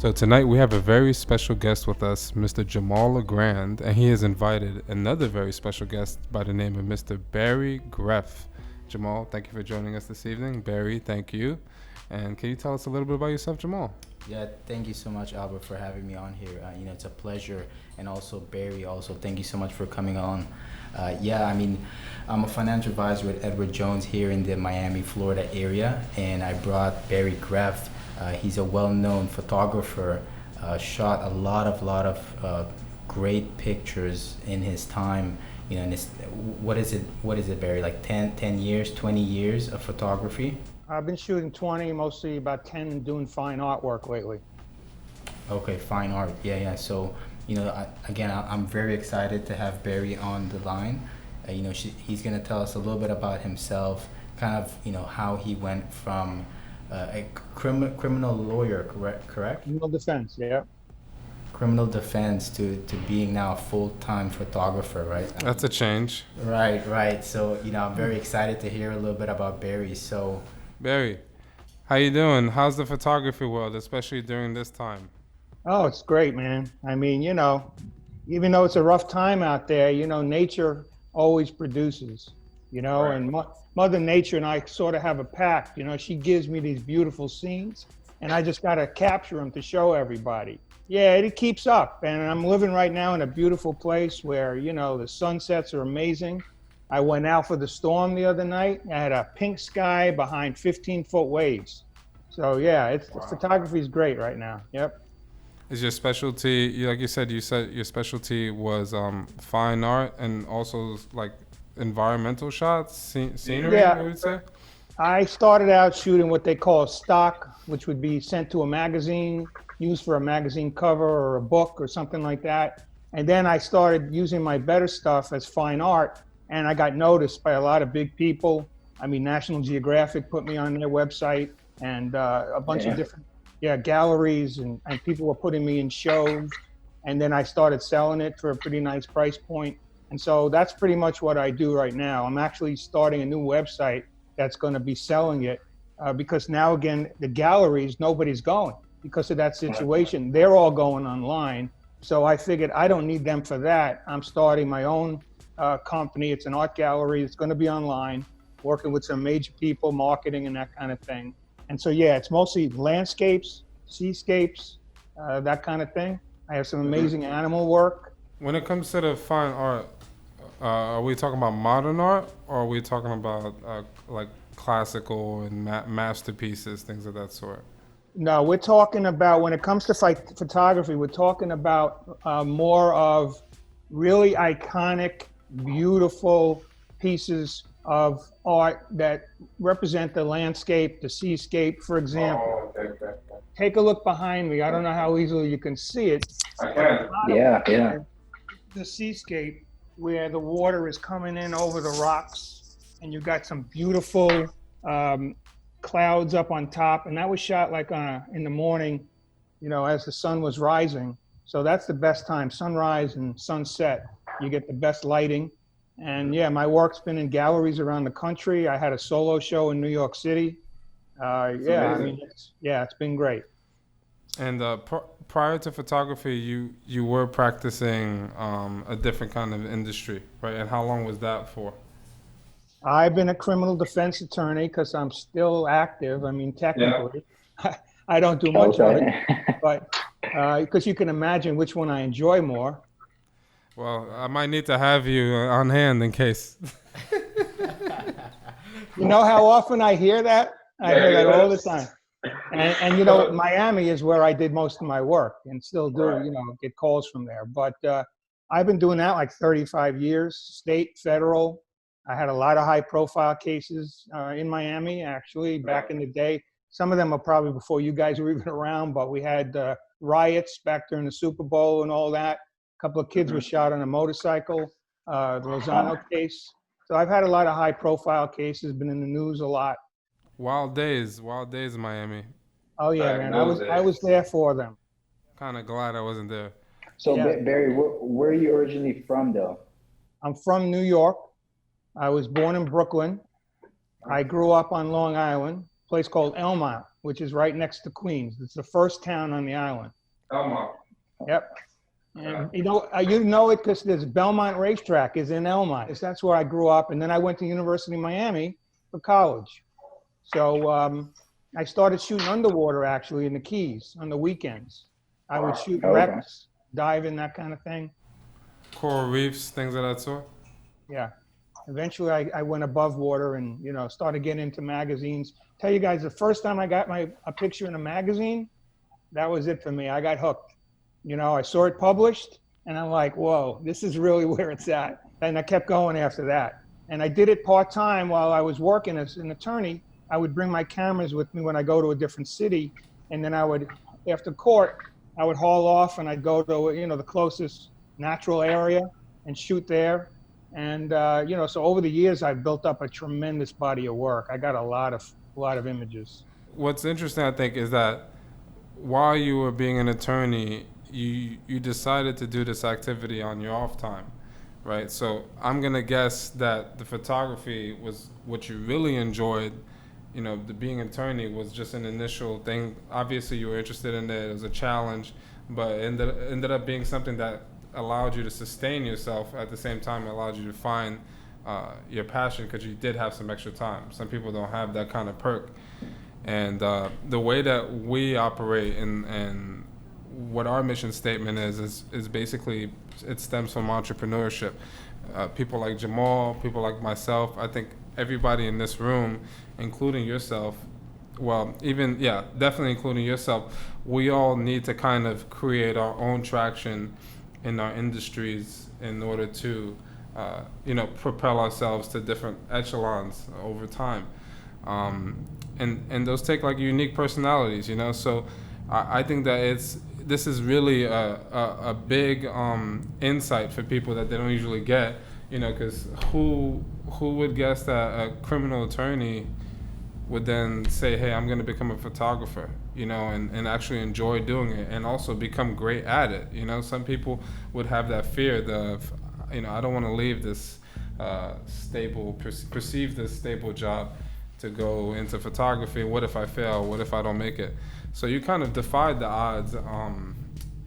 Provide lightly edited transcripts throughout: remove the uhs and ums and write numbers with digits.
So tonight we have a very special guest with us, Mr. Jemal LeGrand, and he has invited another very special guest by the name of Mr. Barry Greff. Jemal, thank you for joining us this evening. Barry, thank you. And can you tell us a little bit about yourself, Jemal? Yeah, thank you so much, Albert, for having me on here. It's a pleasure. And also, Barry, also, thank you so much for coming on. I'm a financial advisor with Edward Jones here in the Miami, Florida area. And I brought Barry Greff. He's a well-known photographer, shot a lot of great pictures in his time. In his, what is it, Barry? Like 10 years, 20 years of photography? I've been shooting 20, mostly about 10 doing fine artwork lately. Okay, fine art. Yeah. So, I'm very excited to have Barry on the line. He's going to tell us a little bit about himself, kind of, how he went from a criminal lawyer, correct? Criminal defense, yeah. Criminal defense to being now a full-time photographer, right? That's a change. Right. So, I'm very excited to hear a little bit about Barry. So, Barry, how you doing? How's the photography world, especially during this time? Oh, it's great, man. I mean, even though it's a rough time out there, nature always produces, Right. and Mother Nature and I sort of have a pact. She gives me these beautiful scenes, and I just got to capture them to show everybody. Yeah, it keeps up. And I'm living right now in a beautiful place where, the sunsets are amazing. I went out for the storm the other night. I had a pink sky behind 15-foot waves. So yeah, photography is great right now. Yep. Is your specialty, like you said your specialty was fine art and also like environmental shots, scenery, Yeah. I would say? I started out shooting what they call stock, which would be sent to a magazine, used for a magazine cover or a book or something like that. And then I started using my better stuff as fine art, and I got noticed by a lot of big people. I mean, National Geographic put me on their website, and a bunch of different galleries, and people were putting me in shows. And then I started selling it for a pretty nice price point. And so that's pretty much what I do right now. I'm actually starting a new website that's going to be selling it because now, again, the galleries, nobody's going because of that situation. They're all going online. So I figured I don't need them for that. I'm starting my own company. It's an art gallery. It's going to be online, working with some major people, marketing and that kind of thing. And so, it's mostly landscapes, seascapes, that kind of thing. I have some amazing animal work. When it comes to the fine art, are we talking about modern art, or are we talking about like classical and masterpieces, things of that sort? No, we're talking about, when it comes to photography, we're talking about more of really iconic, beautiful pieces of art that represent the landscape, the seascape, for example. Oh, okay. Take a look behind me. I don't know how easily you can see it. I can. Yeah. The seascape where the water is coming in over the rocks, and you've got some beautiful clouds up on top. And that was shot like in the morning, as the sun was rising. So that's the best time, sunrise and sunset. You get the best lighting. And my work's been in galleries around the country. I had a solo show in New York City. It's been great. And prior to photography, you were practicing a different kind of industry, right? And how long was that for? I've been a criminal defense attorney because I'm still active. I mean, technically, I don't do much of it, but because you can imagine which one I enjoy more. Well, I might need to have you on hand in case. You know how often I hear that? I hear that all the time. And Miami is where I did most of my work and still do, get calls from there. But I've been doing that like 35 years, state, federal. I had a lot of high profile cases in Miami, actually, back in the day. Some of them are probably before you guys were even around, but we had riots back during the Super Bowl and all that. A couple of kids were shot on a motorcycle, the Lozano case. So I've had a lot of high profile cases, been in the news a lot. Wild days in Miami. Oh yeah, man, I was there for them. Kind of glad I wasn't there. So Barry, where are you originally from though? I'm from New York. I was born in Brooklyn. I grew up on Long Island, a place called Elmont, which is right next to Queens. It's the first town on the island. Elmont. Yep. And you know it because there's Belmont Racetrack is in Elmont. That's where I grew up, and then I went to University of Miami for college. So I started shooting underwater actually in the Keys on the weekends. I would shoot Okay. wrecks, diving, that kind of thing. Coral reefs, things of that sort. Yeah. Eventually, I went above water and started getting into magazines. Tell you guys, the first time I got a picture in a magazine, that was it for me. I got hooked. I saw it published, and I'm like, whoa, this is really where it's at. And I kept going after that. And I did it part-time while I was working as an attorney. I would bring my cameras with me when I go to a different city, and then I would, after court, I would haul off and I'd go to the closest natural area and shoot there. And so over the years, I've built up a tremendous body of work. I got a lot of images. What's interesting, I think, is that while you were being an attorney, you decided to do this activity on your off time, right? So I'm gonna guess that the photography was what you really enjoyed. The being an attorney was just an initial thing. Obviously, you were interested in it. It was a challenge, but it ended up being something that allowed you to sustain yourself. At the same time, it allowed you to find your passion because you did have some extra time. Some people don't have that kind of perk. And the way that we operate and what our mission statement is basically, it stems from entrepreneurship. People like Jemal, people like myself, I think everybody in this room, including yourself, definitely including yourself, we all need to kind of create our own traction in our industries in order to, propel ourselves to different echelons over time. And those take like unique personalities, So I think that this is really a big insight for people that they don't usually get, because who would guess that a criminal attorney would then say, hey, I'm going to become a photographer, and actually enjoy doing it and also become great at it. Some people would have that fear of, I don't want to leave this perceive this stable job to go into photography. What if I fail? What if I don't make it? So you kind of defied the odds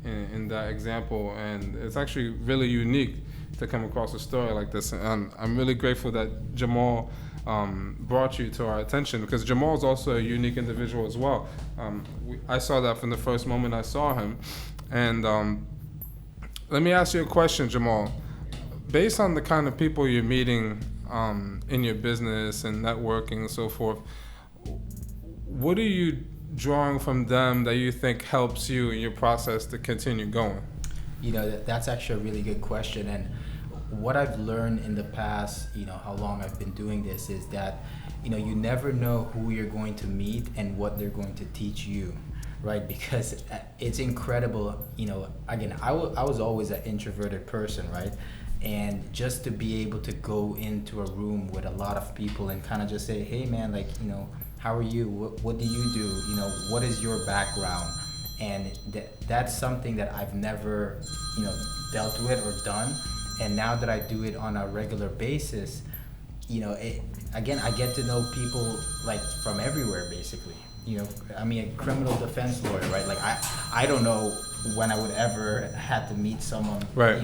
in that example, and it's actually really unique to come across a story like this. And I'm really grateful that Jemal brought you to our attention, because Jemal is also a unique individual as well. I saw that from the first moment I saw him. And let me ask you a question, Jemal. Based on the kind of people you're meeting in your business and networking and so forth, what are you drawing from them that you think helps you in your process to continue going? That's actually a really good question. And what I've learned in the past, how long I've been doing this, is that, you never know who you're going to meet and what they're going to teach you, right? Because it's incredible. Again, I was always an introverted person, right? And just to be able to go into a room with a lot of people and kind of just say, hey man, how are you? What do you do? What is your background? And that's something that I've never, dealt with or done. And now that I do it on a regular basis, again, I get to know people like from everywhere, basically. A criminal defense lawyer, right? I don't know when I would ever have to meet someone, right.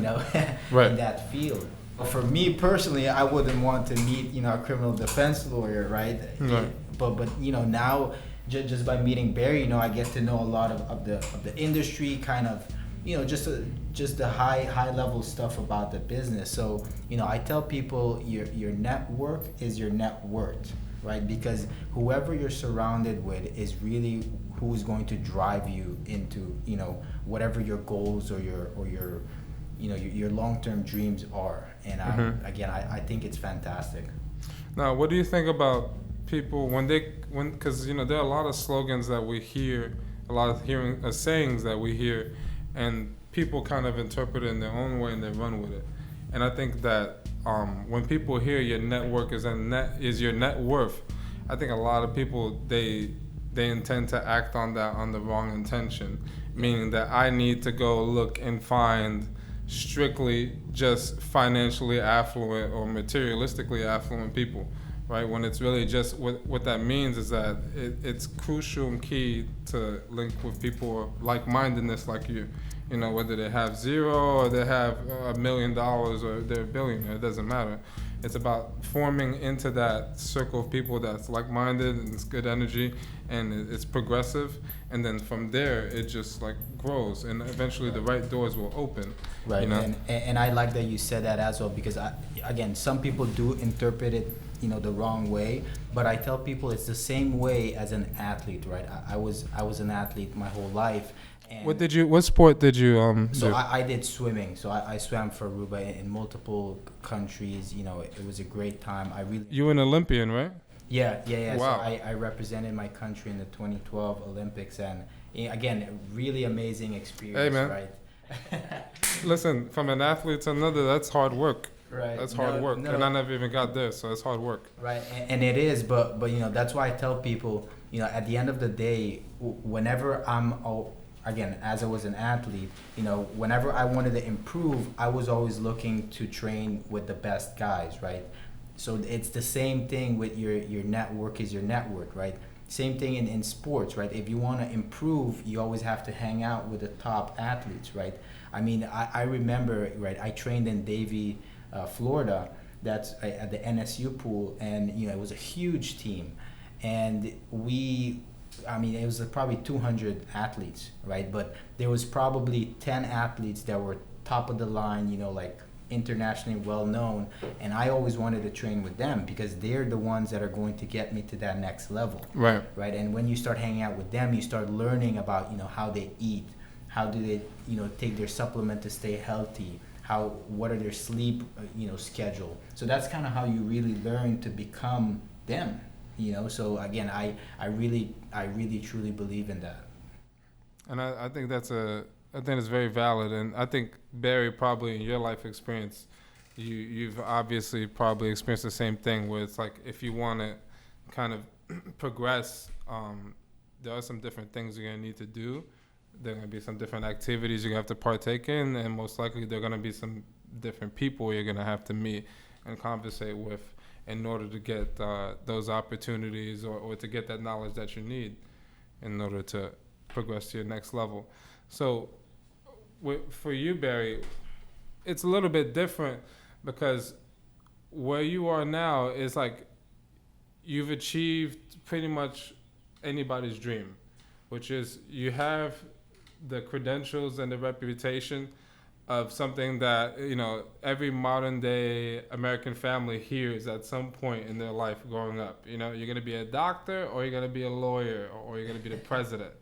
Right. in that field. But for me personally, I wouldn't want to meet, a criminal defense lawyer, right? Right. But now, just by meeting Barry, I get to know a lot of the industry, kind of, just the high level stuff about the business. So, I tell people your network is your net worth, right? Because whoever you're surrounded with is really who's going to drive you into, whatever your goals or your long-term dreams are. And I think it's fantastic. Now, what do you think about people because there are a lot of slogans that we hear, a lot of sayings that we hear, and people kind of interpret it in their own way and they run with it. And I think that when people hear your network is your net worth, I think a lot of people they intend to act on that on the wrong intention, meaning that I need to go look and find strictly just financially affluent or materialistically affluent people, right? When it's really just what that means is that it's crucial and key to link with people of like-mindedness like you. You know, whether they have zero or they have $1 million or they're a billionaire, it doesn't matter. It's about forming into that circle of people that's like-minded and it's good energy and it's progressive. And then from there, it just like grows and eventually the right doors will open. Right, You know? and I like that you said that as well, because again, some people do interpret it, the wrong way. But I tell people it's the same way as an athlete, right? I was an athlete my whole life. And What sport did you so do? I did swimming. So I swam for Aruba in multiple countries. It was a great time. You were an Olympian, right? Yeah. Wow. So I represented my country in the 2012 Olympics, and again, a really amazing experience. Hey, man. Right? Listen, from an athlete to another, that's hard work. Right. That's hard work, and I never even got there, so it's hard work. Right, and it is, but that's why I tell people, at the end of the day, whenever again, as I was an athlete, whenever I wanted to improve, I was always looking to train with the best guys, right? So it's the same thing with your network is your network, right? Same thing in sports, right? If you want to improve, you always have to hang out with the top athletes, right? I mean, I remember, right, I trained in Davie, Florida, that's at the NSU pool, and it was a huge team, and it was probably 200 athletes, right? But there was probably 10 athletes that were top of the line, like internationally well known, and I always wanted to train with them because they're the ones that are going to get me to that next level. Right. And when you start hanging out with them, you start learning about how they eat, how do they take their supplement to stay healthy, what are their sleep schedule. So that's kind of how you really learn to become them. So again, I really truly believe in that. And I think I think it's very valid, and I think Barry, probably in your life experience, you've obviously probably experienced the same thing, where it's like if you want to kind of progress, there are some different things you're gonna need to do. There are gonna be some different activities you're gonna have to partake in, and most likely there are gonna be some different people you're gonna have to meet and conversate with in order to get those opportunities or to get that knowledge that you need in order to progress to your next level. So for you, Barry, it's a little bit different because where you are now is like you've achieved pretty much anybody's dream, which is you have the credentials and the reputation of something that every modern day American family hears at some point in their life growing up. You're gonna be a doctor, or you're gonna be a lawyer, or you're gonna be the president,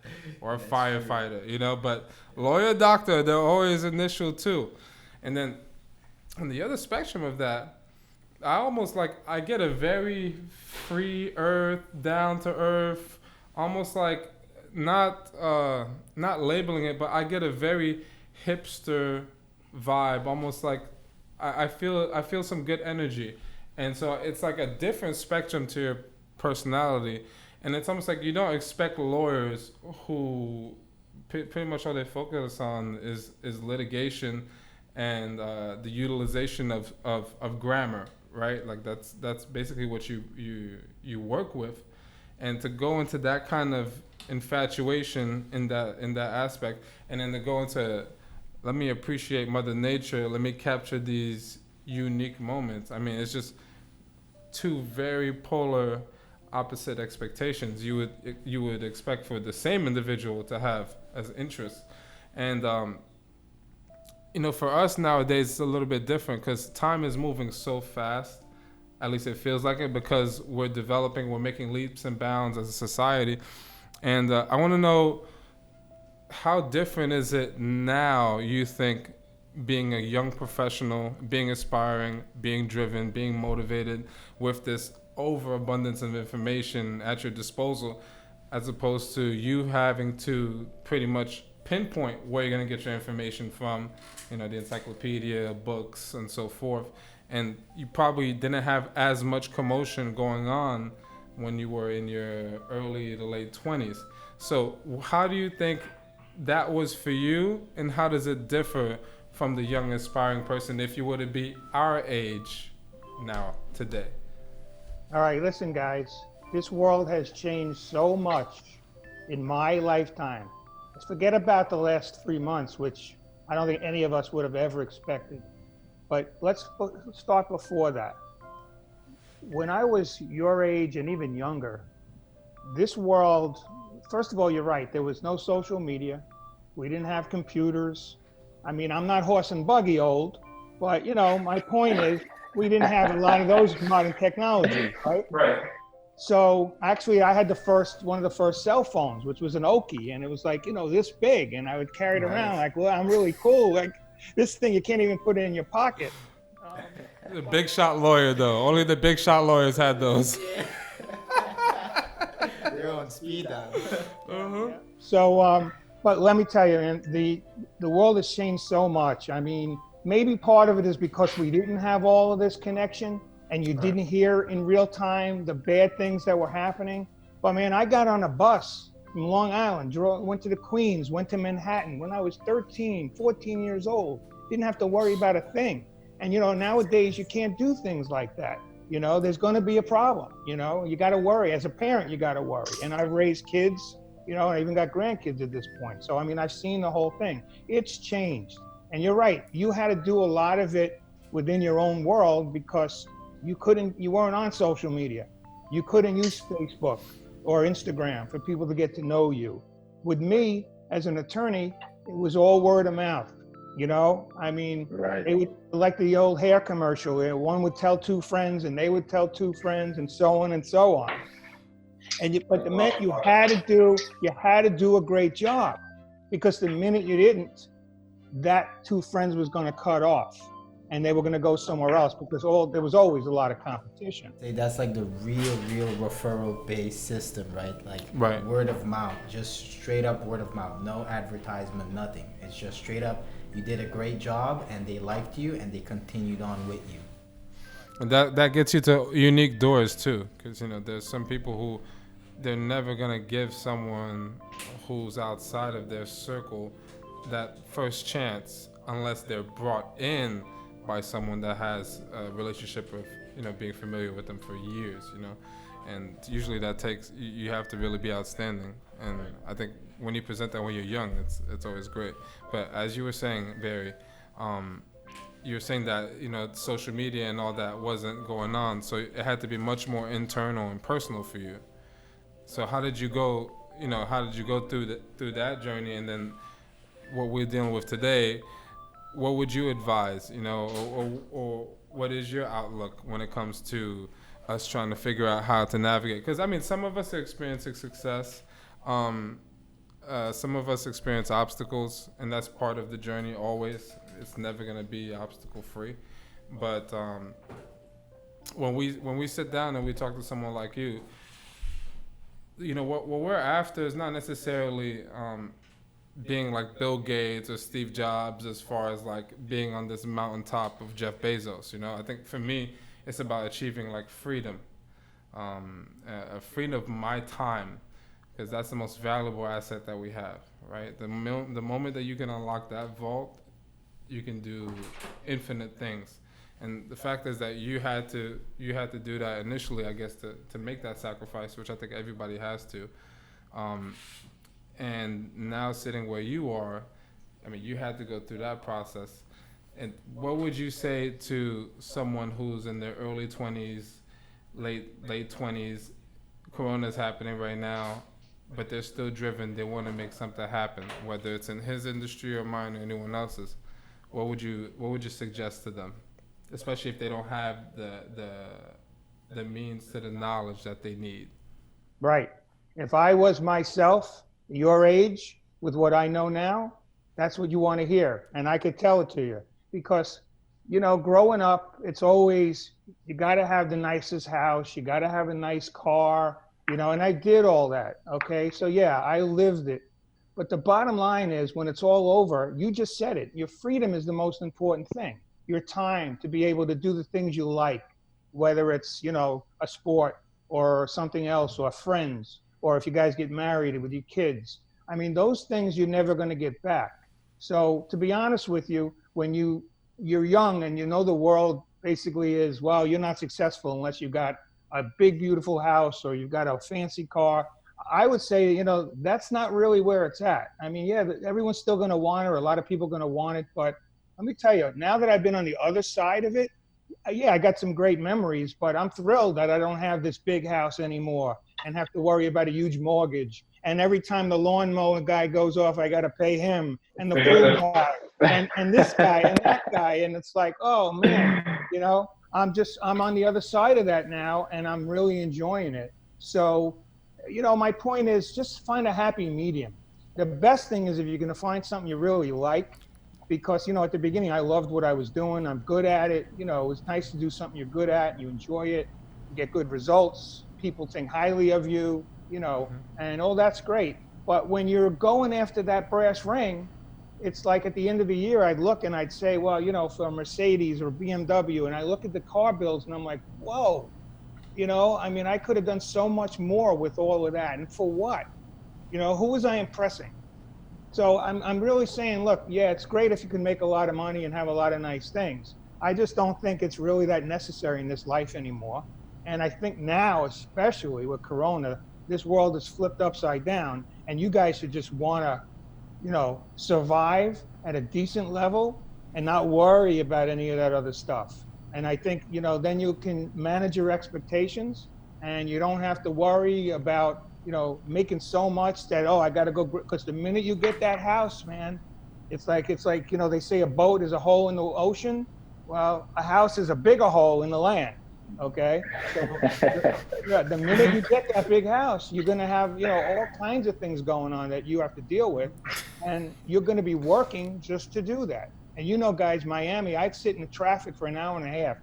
or a firefighter. But lawyer, doctor, they're always initial too. And then on the other spectrum of that, I get a very free earth, down to earth, almost like not labeling it, but I get a very hipster vibe, almost like I feel some good energy, and so it's like a different spectrum to your personality, and it's almost like you don't expect lawyers who pretty much all they focus on is litigation and the utilization of grammar, right? Like that's basically what you work with, and to go into that kind of infatuation in that aspect, and then to go into let me appreciate Mother Nature, let me capture these unique moments. I mean, it's just two very polar opposite expectations you would expect for the same individual to have as interests. And for us nowadays it's a little bit different because time is moving so fast, at least it feels like it, because we're making leaps and bounds as a society. And I want to know, how different is it now, you think, being a young professional, being aspiring, being driven, being motivated with this overabundance of information at your disposal, as opposed to you having to pretty much pinpoint where you're going to get your information from, the encyclopedia, books, and so forth. And you probably didn't have as much commotion going on when you were in your early to late 20s. So how do you think that was for you, and how does it differ from the young aspiring person if you were to be our age now, today? All right, listen, guys. This world has changed so much in my lifetime. Let's forget about the last 3 months, which I don't think any of us would have ever expected. But let's start before that. When I was your age and even younger, this world, first of all, you're right. There was no social media. We didn't have computers. I mean, I'm not horse and buggy old, but my point is we didn't have a lot of those modern technologies, right? Right. So actually, I had one of the first cell phones, which was an Oki, and it was like this big, and I would carry it around like, well, I'm really cool. Like this thing, you can't even put it in your pocket. The big shot lawyer, though. Only the big shot lawyers had those. They're on speed dial. So, but let me tell you, man, the world has changed so much. I mean, maybe part of it is because we didn't have all of this connection, and you didn't hear in real time the bad things that were happening. But man, I got on a bus from Long Island, went to the Queens, went to Manhattan when I was 13, 14 years old. Didn't have to worry about a thing. And nowadays you can't do things like that. There's going to be a problem. You got to worry. As a parent, you got to worry. And I've raised kids, I even got grandkids at this point. So, I mean, I've seen the whole thing. It's changed. And you're right. You had to do a lot of it within your own world because you weren't on social media. You couldn't use Facebook or Instagram for people to get to know you. With me, as an attorney, it was all word of mouth. I mean, Right. They would, like the old hair commercial, where one would tell two friends and they would tell two friends and so on and so on. But the minute you had to do a great job, because the minute you didn't, that two friends was going to cut off and they were going to go somewhere else because there was always a lot of competition. Say that's like the real referral based system, right? Like word of mouth, just straight up word of mouth, no advertisement, nothing. It's just straight up. You did a great job, and they liked you, and they continued on with you. And that gets you to unique doors too, because there's some people who they're never gonna give someone who's outside of their circle that first chance unless they're brought in by someone that has a relationship of being familiar with them for years, and usually that takes you have to really be outstanding. And I think when you present that when you're young, it's always great. But as you were saying, Barry, you were saying that social media and all that wasn't going on, so it had to be much more internal and personal for you. So how did you go? How did you go through that journey, and then what we're dealing with today? What would you advise? Or what is your outlook when it comes to us trying to figure out how to navigate? Because I mean, some of us are experiencing success. Some of us experience obstacles, and that's part of the journey always. It's never going to be obstacle free. But when we sit down and we talk to someone like you, what we're after is not necessarily being like Bill Gates or Steve Jobs as far as like being on this mountaintop of Jeff Bezos. I think for me, it's about achieving like freedom, a freedom of my time. Because that's the most valuable asset that we have, right? The moment that you can unlock that vault, you can do infinite things. And the fact is that you had to do that initially, I guess, to make that sacrifice, which I think everybody has to. And now sitting where you are, I mean, you had to go through that process. And what would you say to someone who's in their early 20s, late 20s, Corona's happening right now, but they're still driven, they want to make something happen, whether it's in his industry or mine or anyone else's? What would you suggest to them, especially if they don't have the means to the knowledge that they need? Right. If I was myself, your age, with what I know now, that's what you want to hear. And I could tell it to you because, growing up, it's always, you got to have the nicest house. You got to have a nice car, and I did all that. Okay. So yeah, I lived it. But the bottom line is when it's all over, you just said it. Your freedom is the most important thing. Your time to be able to do the things you like, whether it's, a sport or something else or friends, or if you guys get married with your kids. I mean, those things you're never going to get back. So to be honest with you, when you're young and the world basically is, well, you're not successful unless you got a big, beautiful house or you've got a fancy car, I would say, that's not really where it's at. I mean, yeah, everyone's still going to want it, or a lot of people are going to want it. But let me tell you, now that I've been on the other side of it, yeah, I got some great memories, but I'm thrilled that I don't have this big house anymore and have to worry about a huge mortgage. And every time the lawnmower guy goes off, I got to pay him, and the pool guy, and this guy and that guy. And it's like, oh man, I'm on the other side of that now, and I'm really enjoying it. So, my point is just find a happy medium. The best thing is if you're going to find something you really like, because, at the beginning, I loved what I was doing. I'm good at it. It was nice to do something you're good at. You enjoy it, you get good results. People think highly of you, and all that's great. But when you're going after that brass ring, it's like at the end of the year, I'd look and I'd say, well, for a Mercedes or BMW, and I look at the car bills and I'm like, whoa, I could have done so much more with all of that. And for what? Who was I impressing? So I'm really saying, look, yeah, it's great if you can make a lot of money and have a lot of nice things. I just don't think it's really that necessary in this life anymore. And I think now, especially with Corona, this world is flipped upside down, and you guys should just want to, survive at a decent level and not worry about any of that other stuff. And I think, then you can manage your expectations, and you don't have to worry about, making so much that, I got to go, because the minute you get that house, man, it's like, they say a boat is a hole in the ocean. Well, a house is a bigger hole in the land. Okay. So the minute you get that big house, you're going to have, all kinds of things going on that you have to deal with. And you're going to be working just to do that. And guys, Miami, I'd sit in the traffic for an hour and a half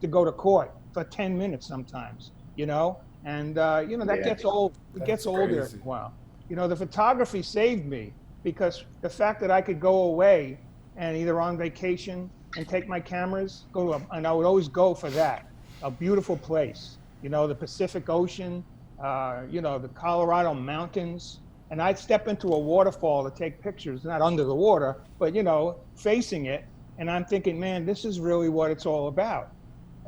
to go to court for 10 minutes sometimes, and, that gets old. It gets older after a while. The photography saved me, because the fact that I could go away and either on vacation and take my cameras, and I would always go for that. A beautiful place, the Pacific Ocean, the Colorado mountains. And I'd step into a waterfall to take pictures, not under the water, but, facing it. And I'm thinking, man, this is really what it's all about.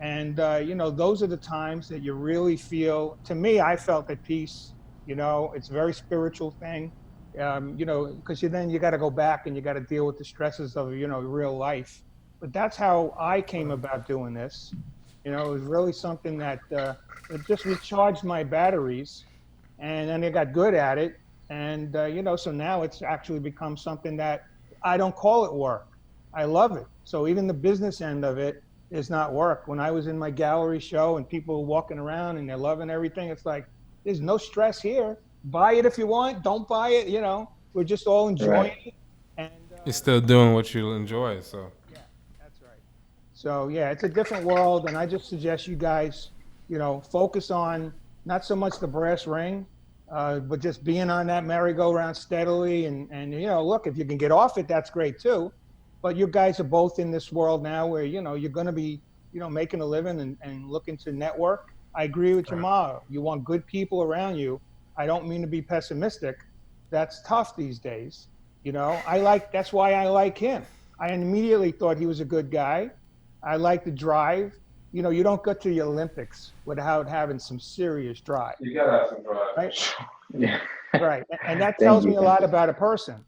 And, those are the times that you really feel, to me, I felt at peace. It's a very spiritual thing, because then you got to go back and you got to deal with the stresses of, real life. But that's how I came about doing this. It was really something that it just recharged my batteries, and then I got good at it. And, so now it's actually become something that I don't call it work. I love it. So even the business end of it is not work. When I was in my gallery show and people walking around and they're loving everything, it's like, there's no stress here. Buy it if you want, don't buy it. We're just all enjoying it. And you're still doing what you enjoy, so. Yeah, that's right. So yeah, it's a different world, and I just suggest you guys, focus on not so much the brass ring, but just being on that merry-go-round steadily. And look, if you can get off it, that's great too. But you guys are both in this world now where, you're going to be, making a living and looking to network. I agree with Jemal. You want good people around you. I don't mean to be pessimistic. That's tough these days. That's why I like him. I immediately thought he was a good guy. I like the drive. You don't go to the Olympics without having some serious drive. You gotta have some drive. Right? Yeah. Right. And that tells me a lot about a person.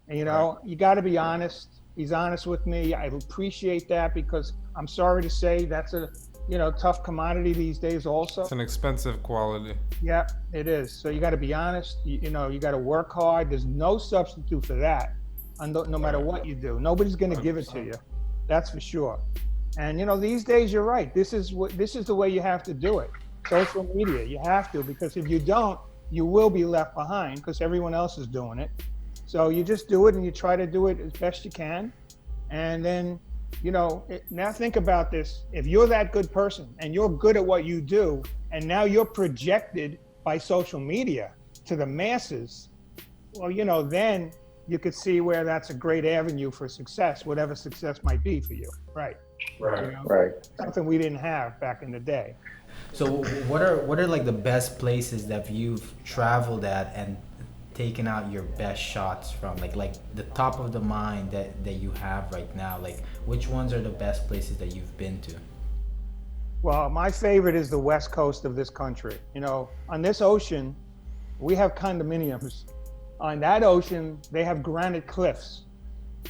And, you got to be honest. He's honest with me. I appreciate that, because I'm sorry to say that's a, tough commodity these days also. It's an expensive quality. Yeah, it is. So you got to be honest. You got to work hard. There's no substitute for that. No matter what you do, nobody's going to give it to you. That's for sure. And, these days you're right. This is the way you have to do it. Social media, you have to, because if you don't, you will be left behind because everyone else is doing it. So you just do it and you try to do it as best you can. And then, now think about this. If you're that good person and you're good at what you do, and now you're projected by social media to the masses, well, then you could see where that's a great avenue for success, whatever success might be for you. Right. Right. Something we didn't have back in the day. So what are like the best places that you've traveled at and taken out your best shots from, like the top of the mind that you have right now? Like, which ones are the best places that you've been to? Well, my favorite is the west coast of this country. You know, on this ocean, we have condominiums. On that ocean, they have granite cliffs.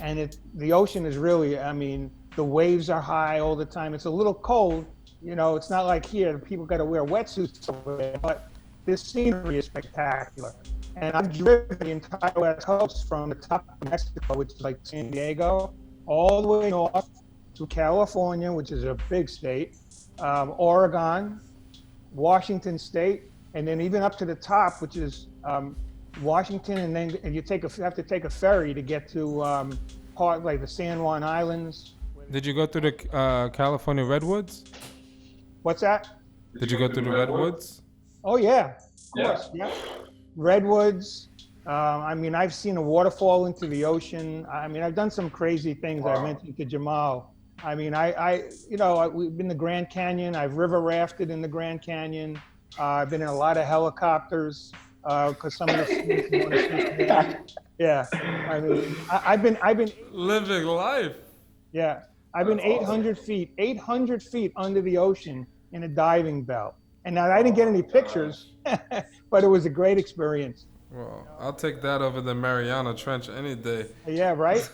And the ocean is really, I mean, the waves are high all the time. It's a little cold. You know, it's not like here, people got to wear wetsuits over there, but this scenery is spectacular. And I've driven the entire west coast from the top of Mexico, which is like San Diego, all the way north to California, which is a big state, Oregon, Washington State, and then even up to the top, which is Washington, and then you have to take a ferry to get to part like the San Juan Islands. Did you go through the California redwoods? What's that? Did you go through the redwoods? Oh yeah, of course. Yeah. Redwoods. I mean, I've seen a waterfall into the ocean. I mean, I've done some crazy things. I mentioned to Jemal. I mean, we've been to Grand Canyon. I've river rafted in the Grand Canyon. I've been in a lot of helicopters because some of the students want to see. Yeah, I mean, I've been Living life. Yeah, I've been 800 feet under the ocean in a diving bell. And now I didn't get any pictures, but it was a great experience. Well, I'll take that over the Mariana Trench any day. Yeah, right.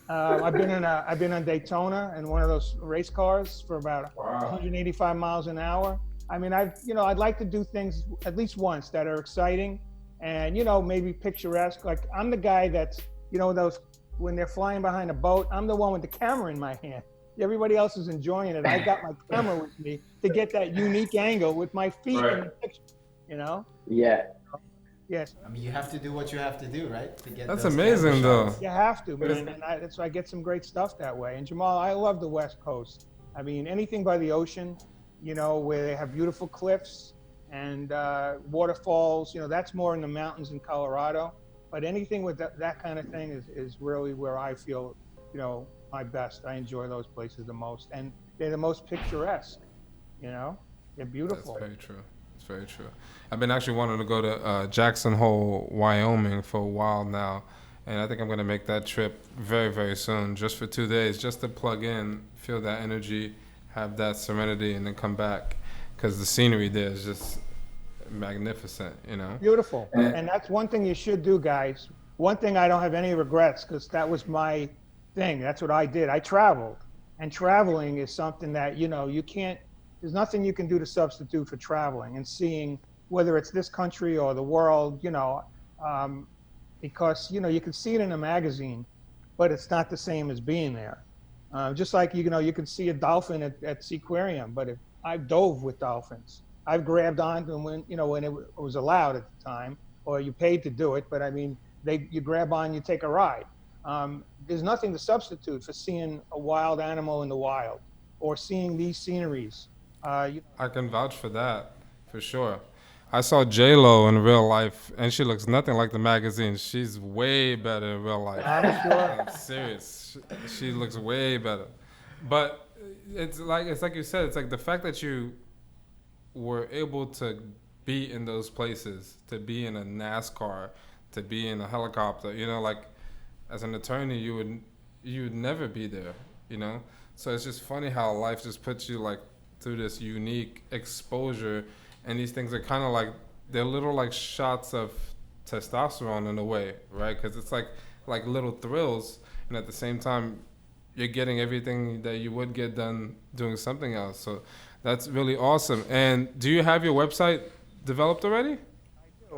I've been on Daytona in one of those race cars for about 185 miles an hour. I mean, I'd like to do things at least once that are exciting and, maybe picturesque. Like I'm the guy that's, those when they're flying behind a boat, I'm the one with the camera in my hand. Everybody else is enjoying it. I got my camera with me to get that unique angle with my feet in the picture, Yeah. Yes. I mean, you have to do what you have to do, right? To get That's those amazing, camera though. shots. You have to, man. And so I get some great stuff that way. And Jemal, I love the West Coast. I mean, anything by the ocean, where they have beautiful cliffs and waterfalls, that's more in the mountains in Colorado. But anything with that kind of thing is really where I feel, my best. I enjoy those places the most. And they're the most picturesque, they're beautiful. That's very true. It's very true. I've been actually wanting to go to Jackson Hole, Wyoming for a while now. And I think I'm going to make that trip very, very soon, just for 2 days, just to plug in, feel that energy, have that serenity, and then come back. Because the scenery there is just magnificent, Beautiful. And that's one thing you should do, guys. One thing I don't have any regrets, because that was my thing. That's what I did. I traveled. And traveling is something that, you can't, there's nothing you can do to substitute for traveling and seeing whether it's this country or the world, because, you can see it in a magazine, but it's not the same as being there. Just like, you can see a dolphin at Seaquarium, but I've dove with dolphins. I've grabbed onto them when it was allowed at the time, or you paid to do it. But I mean, you grab on, you take a ride. There's nothing to substitute for seeing a wild animal in the wild or seeing these sceneries. I can vouch for that, for sure. I saw J-Lo in real life, and she looks nothing like the magazine. She's way better in real life. I'm sure. I'm serious. She looks way better. But it's like you said, it's like the fact that you were able to be in those places, to be in a NASCAR, to be in a helicopter, like as an attorney, you would never be there, So it's just funny how life just puts you like through this unique exposure, and these things are kind of like, they're little like shots of testosterone in a way, right? Because it's like little thrills, and at the same time, you're getting everything that you would get done doing something else. So that's really awesome. And do you have your website developed already?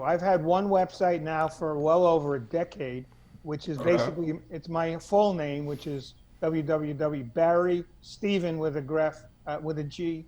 I've had one website now for well over a decade, which is basically, it's my full name, which is www.Barry Steven with a Greff, with a G,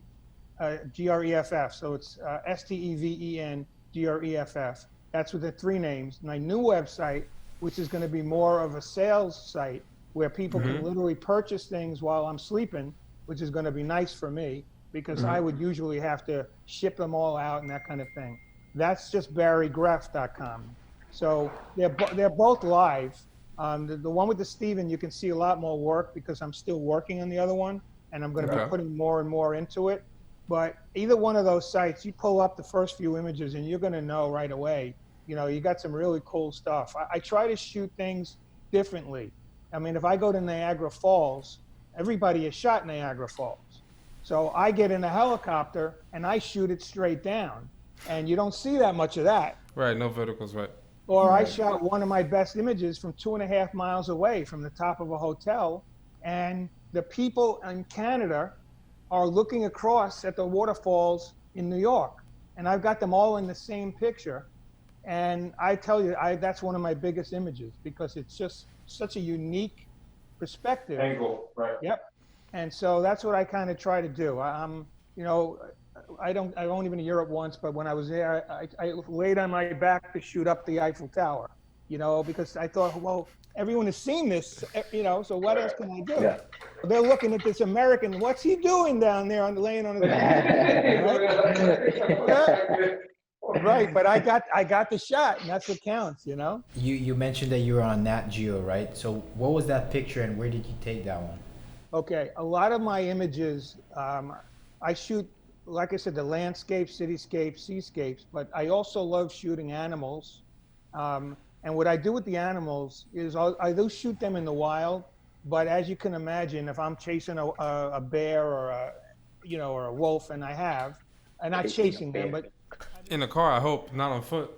Greff. So it's Steven Greff. That's with the three names. My new website, which is going to be more of a sales site where people can literally purchase things while I'm sleeping, which is going to be nice for me because I would usually have to ship them all out and that kind of thing. That's just barrygreff.com. So they're both live. The one with the Steven, you can see a lot more work because I'm still working on the other one, and I'm going to be putting more and more into it. But either one of those sites, you pull up the first few images and you're going to know right away, you got some really cool stuff. I try to shoot things differently. I mean, if I go to Niagara Falls, everybody has shot Niagara Falls. So I get in a helicopter and I shoot it straight down. And you don't see that much of that. Right, no verticals, right. Or I Right. shot one of my best images from 2.5 miles away from the top of a hotel. And the people in Canada are looking across at the waterfalls in New York. And I've got them all in the same picture. And I tell you, that's one of my biggest images because it's just such a unique perspective. Angle, right. Yep. And so that's what I kind of try to do. I'm, you know, I've only been to Europe once, but when I was there, I laid on my back to shoot up the Eiffel Tower, you know, because I thought, well, everyone has seen this, you know, so what else can I do? Yeah. They're looking at this American, what's he doing down there laying on his back? Right, but I got the shot, and that's what counts, you know? You mentioned that you were on Nat Geo, right? So what was that picture and where did you take that one? Okay, a lot of my images, I shoot, like I said, the landscapes, cityscapes, seascapes, but I also love shooting animals. And what I do with the animals is I do shoot them in the wild, but as you can imagine, if I'm chasing a bear or or a wolf, and I'm not chasing them, but In the car, I hope, not on foot.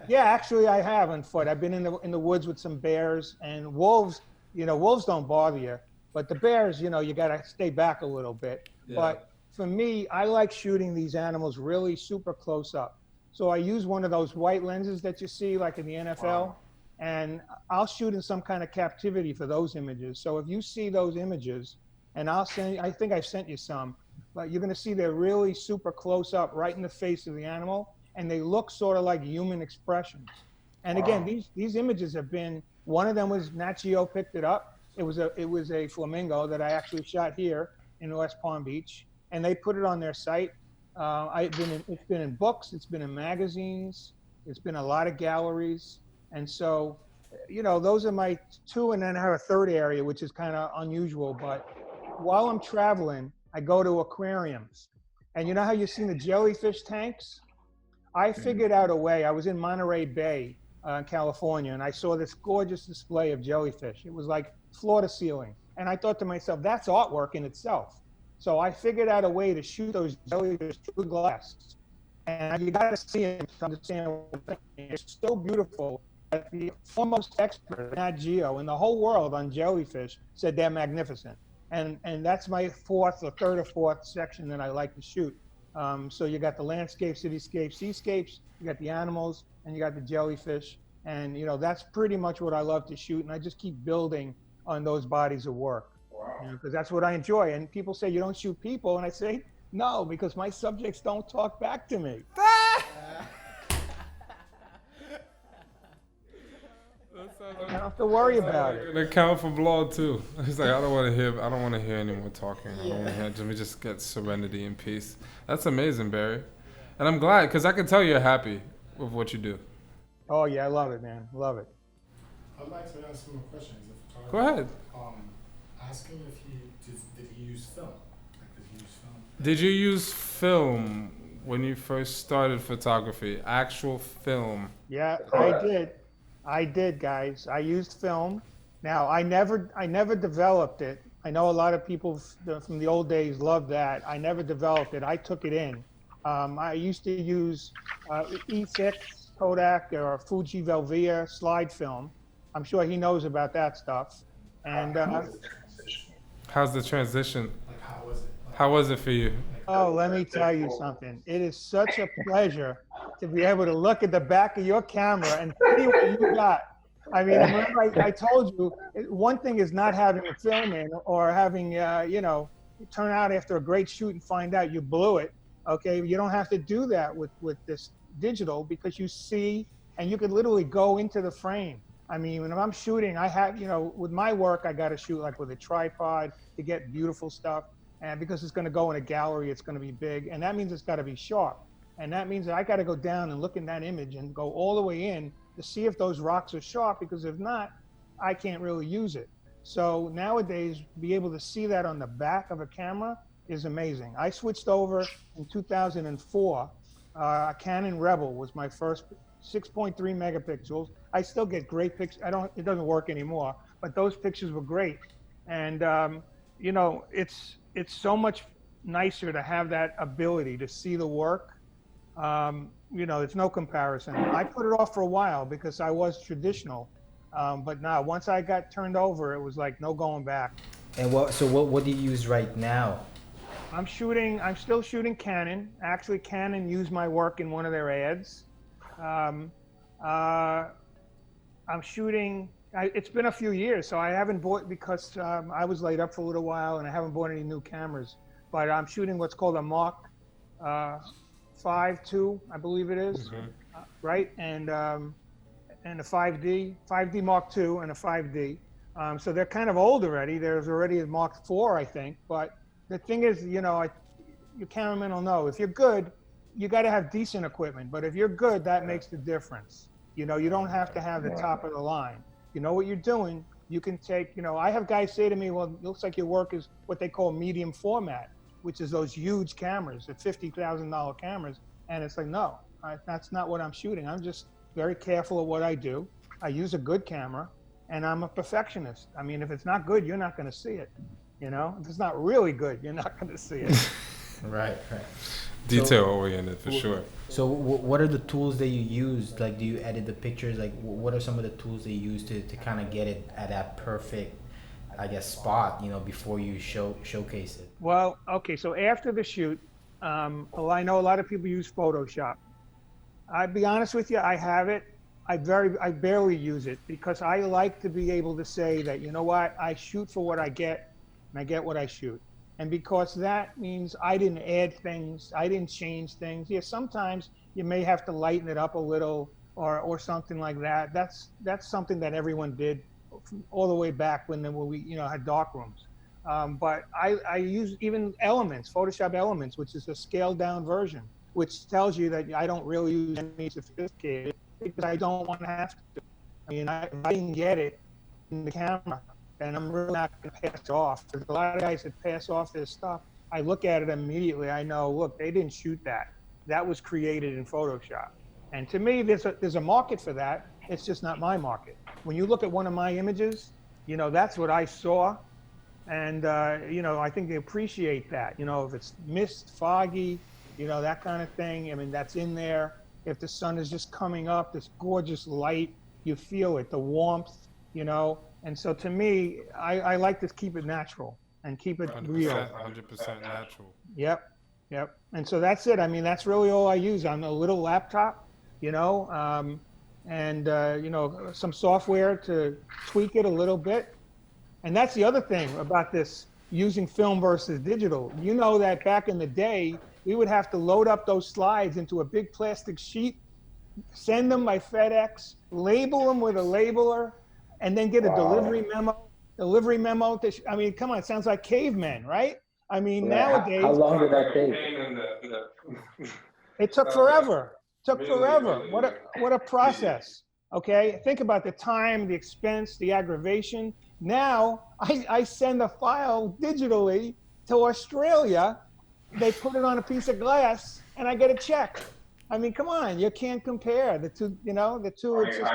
yeah, actually I have on foot. I've been in the woods with some bears and wolves. Wolves don't bother you, but the bears, you got to stay back a little bit. Yeah. But for me, I like shooting these animals really super close up. So I use one of those white lenses that you see like in the NFL, and I'll shoot in some kind of captivity for those images. So if you see those images, and I think I've sent you some, but you're going to see they're really super close up right in the face of the animal, and they look sort of like human expressions. And again, these images have been, one of them was Nat Geo picked it up. It was a flamingo that I actually shot here in West Palm Beach, and they put it on their site. It's been in books, it's been in magazines, it's been a lot of galleries. And so, those are my two, and then I have a third area, which is kind of unusual, but while I'm traveling, I go to aquariums. And you know how you've seen the jellyfish tanks? I figured out a way. I was in Monterey Bay, California, and I saw this gorgeous display of jellyfish. It was like floor to ceiling. And I thought to myself, that's artwork in itself. So I figured out a way to shoot those jellyfish through glass. And you got to see them to understand what it's so beautiful that the foremost expert, Nat Geo, in the whole world on jellyfish said they're magnificent. And that's my third or fourth section that I like to shoot. So you got the landscape, cityscapes, seascapes, you got the animals, and you got the jellyfish. And, that's pretty much what I love to shoot. And I just keep building on those bodies of work. Because that's what I enjoy. And people say, you don't shoot people. And I say, no, because my subjects don't talk back to me. I don't have to worry about it. An account for blog too. He's like, I don't want to hear any more talking. I don't want to hear. Let me just get serenity and peace. That's amazing, Barry. And I'm glad, because I can tell you're happy with what you do. Oh yeah, I love it, man. Love it. I'd like to ask him a question. He's a photographer. Go ahead. Ask him if did he use film? Like, did he use film? Did you use film when you first started photography? Actual film? Yeah, I did, guys. I used film. Now, I never developed it. I know a lot of people from the old days love that. I never developed it. I took it in. I used to use E6 Kodak or Fuji Velvia slide film. I'm sure he knows about that stuff. And How's the transition? Like, how was it? Like, How was it for you? oh, let me tell you something. It is such a pleasure to be able to look at the back of your camera and see what you got. I mean, remember I told you, one thing is not having a film in or having, turn out after a great shoot and find out you blew it. Okay, you don't have to do that with this digital, because you see, and you could literally go into the frame. I mean, when I'm shooting, I have, with my work, I got to shoot like with a tripod to get beautiful stuff. And because it's going to go in a gallery, it's going to be big. And that means it's got to be sharp. And that means that I got to go down and look in that image and go all the way in to see if those rocks are sharp, because if not, I can't really use it. So nowadays, be able to see that on the back of a camera is amazing. I switched over in 2004. A Canon Rebel was my first 6.3 megapixels. I still get great pictures. It doesn't work anymore, but those pictures were great. And, it's so much nicer to have that ability to see the work. There's no comparison. I put it off for a while because I was traditional, but now once I got turned over, it was like no going back. And what do you use right now? I'm still shooting Canon. Actually, Canon used my work in one of their ads. Um, uh, I'm shooting. It's been a few years, so I haven't bought because I was laid up for a little while and I haven't bought any new cameras. But I'm shooting what's called a Mark 5.2, I believe it is, right? And a 5D Mark II, and a 5D. So they're kind of old already. There's already a Mark IV, I think. But the thing is, your cameraman will know if you're good, you got to have decent equipment. But if you're good, that makes the difference. You don't have to have the top of the line. You know what you're doing. You can take, I have guys say to me, well, it looks like your work is what they call medium format, which is those huge cameras, the $50,000 cameras. And it's like, no, that's not what I'm shooting. I'm just very careful of what I do. I use a good camera, and I'm a perfectionist. I mean, if it's not good, you're not going to see it. If it's not really good, you're not going to see it. Right. Detail oriented for sure. So what are the tools that you use? Like, do you edit the pictures? Like, what are some of the tools that you use to kind of get it at that perfect, I guess, spot, before you showcase it? Well, okay, so after the shoot, I know a lot of people use Photoshop. I'll be honest with you, I have it. I barely use it because I like to be able to say that, you know what, I shoot for what I get, and I get what I shoot. And because that means I didn't add things, I didn't change things. Yeah, sometimes you may have to lighten it up a little or something like that. That's something that everyone did all the way back when we had dark rooms. But I use even Elements, Photoshop Elements, which is a scaled down version, which tells you that I don't really use any sophisticated because I don't want to have to. I mean, if I didn't get it in the camera, and I'm really not going to pass it off. There's a lot of guys that pass off this stuff. I look at it immediately. I know, look, they didn't shoot that. That was created in Photoshop. And to me, there's a market for that. It's just not my market. When you look at one of my images, that's what I saw. And, I think they appreciate that. If it's mist, foggy, that kind of thing. I mean, that's in there. If the sun is just coming up, this gorgeous light, you feel it, the warmth, And so to me, I like to keep it natural and keep it 100%, real. 100% natural. Yep. And so that's it. I mean, that's really all I use on a little laptop, and some software to tweak it a little bit. And that's the other thing about this using film versus digital. You know that back in the day, we would have to load up those slides into a big plastic sheet, send them by FedEx, label them with a labeler, and then get a delivery memo. I mean, come on, it sounds like cavemen, right? I mean, nowadays. How long did that take? It took forever. What a process. Okay, think about the time, the expense, the aggravation. Now, I send a file digitally to Australia. They put it on a piece of glass, and I get a check. I mean, come on, you can't compare the two. The two. It's just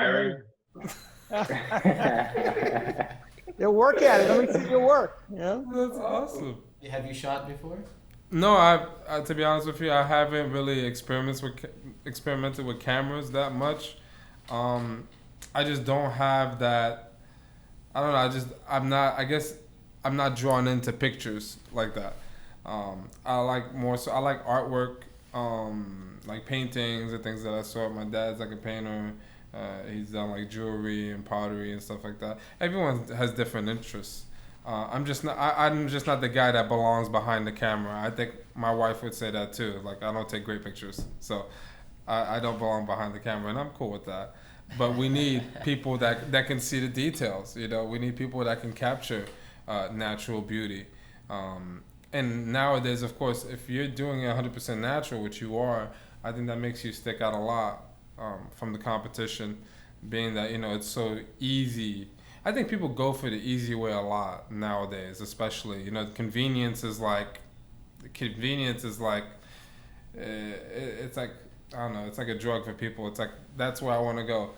You'll work at it. Let me see your work. That's awesome. Have you shot before? No, I to be honest with you, I haven't really experimented with cameras that much. I just don't have that. I don't know. I guess I'm not drawn into pictures like that. I like artwork, like paintings and things that I saw. My dad's like a painter. He's done like jewelry and pottery and stuff like that. Everyone has different interests. I'm just not the guy that belongs behind the camera. I think my wife would say that too. Like, I don't take great pictures, so I don't belong behind the camera, and I'm cool with that. But we need people that can see the details. We need people that can capture natural beauty. And nowadays, of course, if you're doing it 100% natural, which you are, I think that makes you stick out a lot from the competition, being that it's so easy. I think people go for the easy way a lot nowadays, especially convenience is like it's like I don't know, it's like a drug for people. It's like that's where I want to go.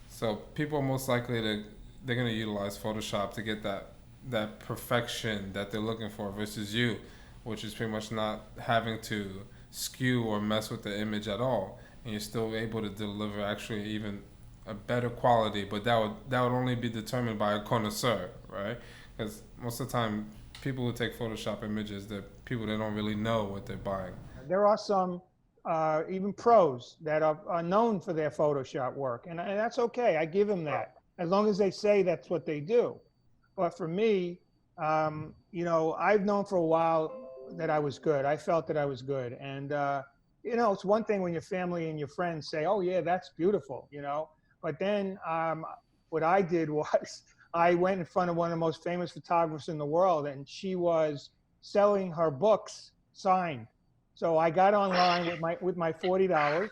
So people are most likely they're going to utilize Photoshop to get that perfection that they're looking for, versus you which is pretty much not having to skew or mess with the image at all, and you're still able to deliver actually even a better quality. But that would only be determined by a connoisseur, right? Because most of the time, people who take Photoshop images, they're people that don't really know what they're buying. There are some even pros that are known for their Photoshop work, and that's okay. I give them that as long as they say that's what they do. But for me, I've known for a while that I was good. I felt that I was good, and it's one thing when your family and your friends say, "Oh yeah, that's beautiful," But then what I did was I went in front of one of the most famous photographers in the world, and she was selling her books signed. So I got online with my $40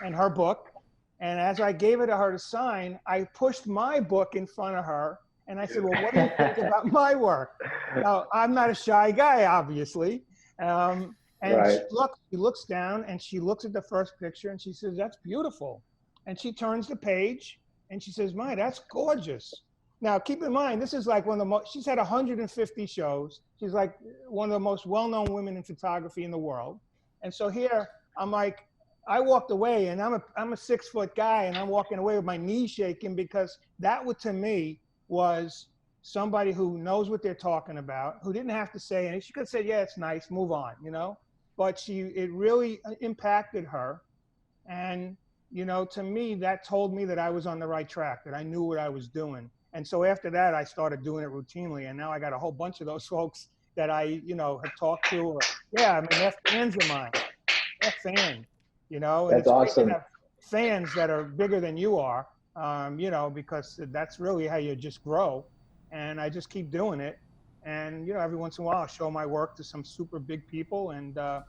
and her book. And as I gave it to her to sign, I pushed my book in front of her. And I said, well, what do you think about my work? Now, I'm not a shy guy, obviously. And Right. she looks down and she looks at the first picture and she says, that's beautiful. And she turns the page and she says, my, that's gorgeous. Now, keep in mind, this is like one of the most, she's had 150 shows. She's like one of the most well-known women in photography in the world. And so here, I'm like, I walked away and I'm a 6-foot guy and I'm walking away with my knees shaking because that would, to me, was somebody who knows what they're talking about, who didn't have to say anything. She could say, yeah, it's nice, move on, But it really impacted her. And, to me, that told me that I was on the right track, that I knew what I was doing. And so after that, I started doing it routinely. And now I got a whole bunch of those folks that I, have talked to. Or, yeah, I mean, they're fans of mine. They're fans, And That's it's great to awesome. have fans that are bigger than you are, because that's really how you just grow. And I just keep doing it. And, every once in a while, I'll show my work to some super big people. And, I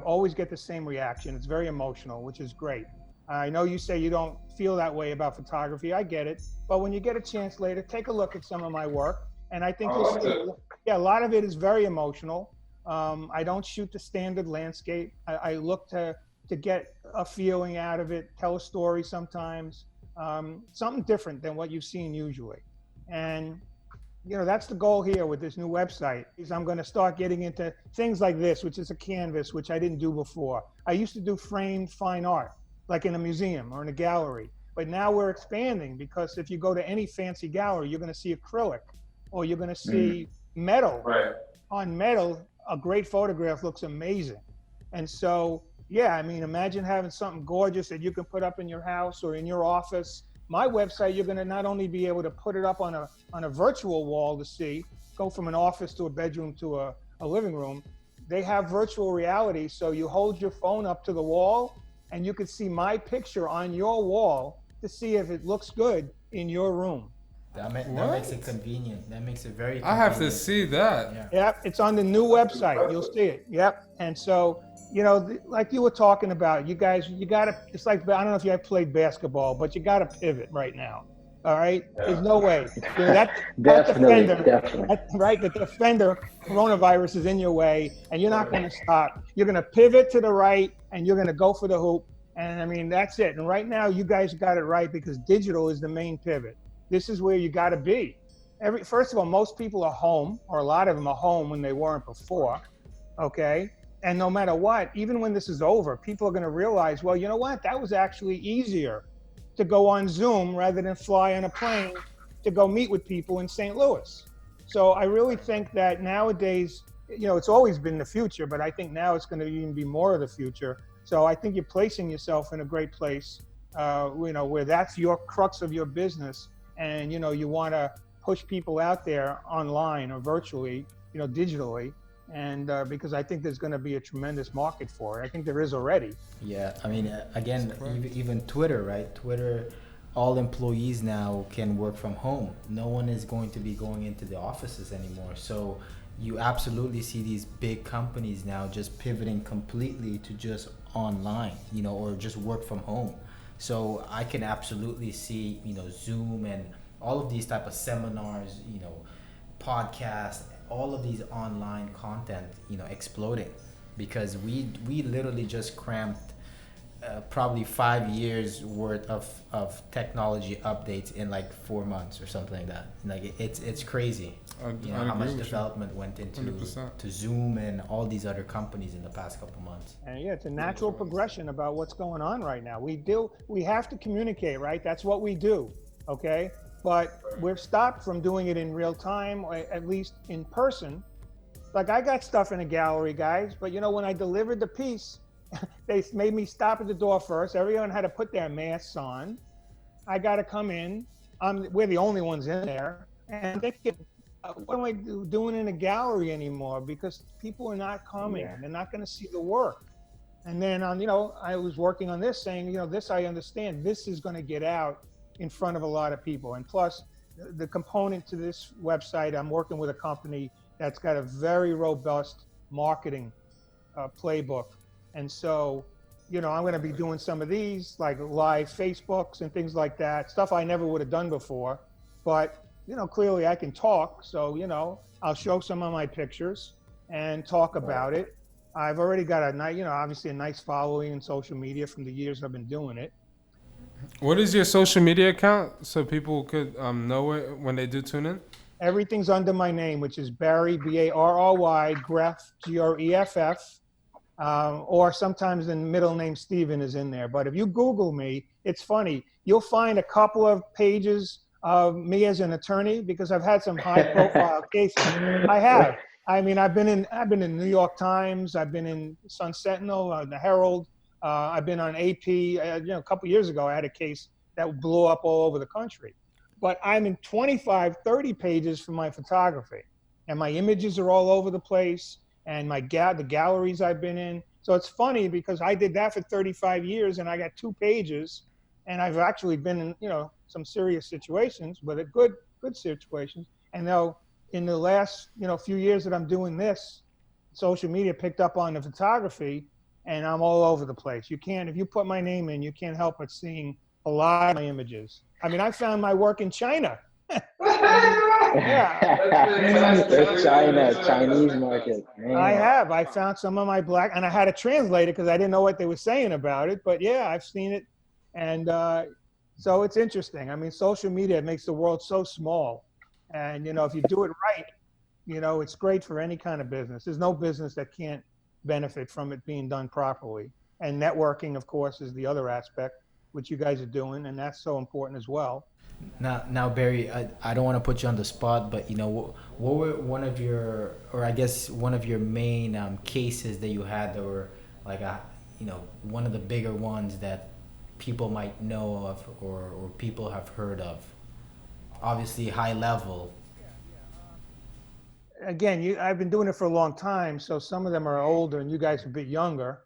always get the same reaction. It's very emotional, which is great. I know you say you don't feel that way about photography. I get it. But when you get a chance later, take a look at some of my work. And I think you'll see, a lot of it is very emotional. I don't shoot the standard landscape. I look to get a feeling out of it, tell a story sometimes, something different than what you've seen usually. And, that's the goal here with this new website is I'm going to start getting into things like this, which is a canvas, which I didn't do before. I used to do framed fine art, like in a museum or in a gallery. But now we're expanding because if you go to any fancy gallery, you're going to see acrylic or you're going to see metal. Right. On metal, a great photograph looks amazing. And so, yeah, I mean, imagine having something gorgeous that you can put up in your house or in your office. My website, you're going to not only be able to put it up on a virtual wall to see, go from an office to a bedroom to a living room. They have virtual reality. So you hold your phone up to the wall and you can see my picture on your wall to see if it looks good in your room. That makes it convenient. That makes it very convenient. I have to see that. Yeah. Yep, it's on the new website. You'll see it. Yep. And so, like you were talking about, you guys, you got to, it's like, I don't know if you have played basketball, but you got to pivot right now. All right. There's no way. That Definitely. the defender coronavirus is in your way and you're not going to stop. You're going to pivot to the right and you're going to go for the hoop. And I mean, that's it. And right now you guys got it right because digital is the main pivot. This is where you got to be. First of all, most people are home, or a lot of them are home when they weren't before. Okay. And no matter what, even when this is over, people are going to realize, well, you know what? That was actually easier to go on Zoom rather than fly on a plane to go meet with people in St. Louis. So I really think that nowadays, it's always been the future, but I think now it's going to even be more of the future. So I think you're placing yourself in a great place, where that's your crux of your business. And, you want to push people out there online or virtually, digitally. And because I think there's going to be a tremendous market for it. I think there is already. Yeah, I mean, again, even Twitter, right? Twitter, all employees now can work from home. No one is going to be going into the offices anymore. So you absolutely see these big companies now just pivoting completely to just online, or just work from home. So I can absolutely see, Zoom and all of these type of seminars, podcasts, all of these online content, exploding because we literally just cramped probably 5 years worth of technology updates in like 4 months or something like that. Like it's crazy. You know I'd how agree much with you. development went into 100%. to Zoom and all these other companies in the past couple months. And yeah, it's a natural progression about what's going on right now. We have to communicate, right? That's what we do, okay? But we're stopped from doing it in real time, or at least in person. Like I got stuff in a gallery, guys, but you know, when I delivered the piece, they made me stop at the door first. Everyone had to put their masks on. I got to come in. We're the only ones in there. And they get, what am I doing in a gallery anymore? Because people are not coming. Yeah. They're not going to see the work. And then you know, I was working on this saying, you know, this I understand. This is going to get out in front of a lot of people. And plus, the component to this website, I'm working with a company that's got a very robust marketing playbook. And so, you know, I'm going to be doing some of these like live Facebooks and things like that, stuff I never would have done before. But, you know, clearly I can talk. So, you know, I'll show some of my pictures and talk about it. I've already got a nice, you know, obviously a nice following in social media from the years I've been doing it. What is your social media account so people could know it when they do tune in? Everything's under my name, which is Barry, Barry, Greff, Greff. Or sometimes the middle name Steven is in there. But if you Google me, it's funny. You'll find a couple of pages of me as an attorney because I've had some high-profile cases. I have. I mean, I've been in New York Times. I've been in Sun Sentinel, the Herald. I've been on AP. You know, a couple years ago, I had a case that blew up all over the country. But I'm in 25, 30 pages for my photography, and my images are all over the place. And the galleries I've been in. So it's funny because I did that for 35 years and I got 2 pages, and I've actually been in, you know, some serious situations, but good situations. And now in the last, you know, few years that I'm doing this, social media picked up on the photography and I'm all over the place. If you put my name in, you can't help but seeing a lot of my images. I mean, I found my work in China. Yeah. The Chinese market, man. I found some of my black, and I had to translate it because I didn't know what they were saying about it. But yeah, I've seen it. And so it's interesting. I mean, social media makes the world so small. And, you know, if you do it right, you know, it's great for any kind of business. There's no business that can't benefit from it being done properly. And networking, of course, is the other aspect, which you guys are doing. And that's so important as well. Now, Barry, I don't want to put you on the spot, but you know, what were one of your, or I guess one of your main cases that you had that were like you know, one of the bigger ones that people might know of or people have heard of? Obviously, high level. Again, I've been doing it for a long time, so some of them are older and you guys are a bit younger.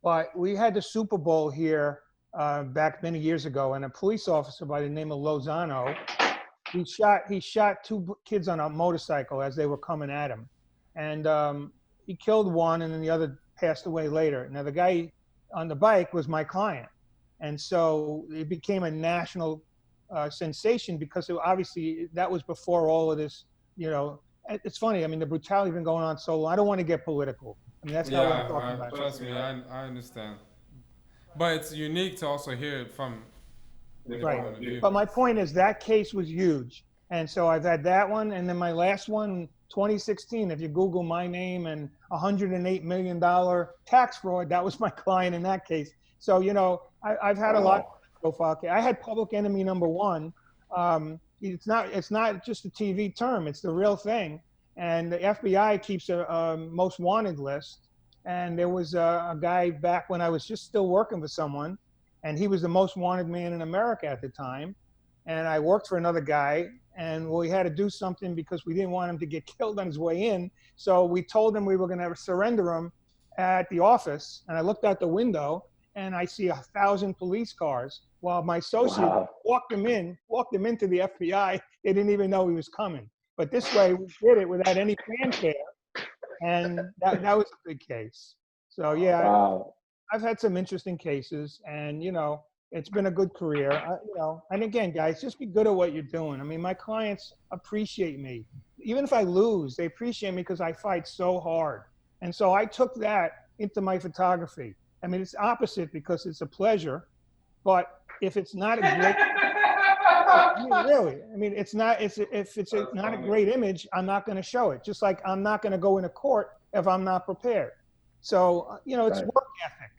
But we had the Super Bowl here back many years ago, and a police officer by the name of Lozano, he shot 2 kids on a motorcycle as they were coming at him, and he killed one, and then the other passed away later. Now the guy on the bike was my client, and so it became a national sensation because obviously that was before all of this. You know, it's funny. I mean, the brutality has been going on so long. I don't want to get political. I mean, that's not what I'm talking about. Trust me, I understand. But it's unique to also hear it from the point Right. of view. But my point is that case was huge. And so I've had that one. And then my last one, 2016, if you Google my name and $108 million tax fraud, that was my client in that case. So, you know, I've had a lot of profile. I had public enemy number 1. It's not just a TV term. It's the real thing. And the FBI keeps a most wanted list. And there was a guy back when I was just still working for someone, and he was the most wanted man in America at the time. And I worked for another guy, and we had to do something because we didn't want him to get killed on his way in. So we told him we were going to surrender him at the office. And I looked out the window, and I see 1,000 police cars. While my associate walked him into the FBI. They didn't even know he was coming. But this way, we did it without any fanfare. And that was a big case. So yeah, I've had some interesting cases, and you know, it's been a good career. You know, and again, guys, just be good at what you're doing. I mean, my clients appreciate me. Even if I lose, they appreciate me because I fight so hard. And so I took that into my photography. I mean, it's opposite because it's a pleasure, but if it's not a great, I mean, really, I mean, it's not, if it's not a great image, I'm not going to show it. Just like I'm not going to go into court if I'm not prepared. So, it's Right. work ethic.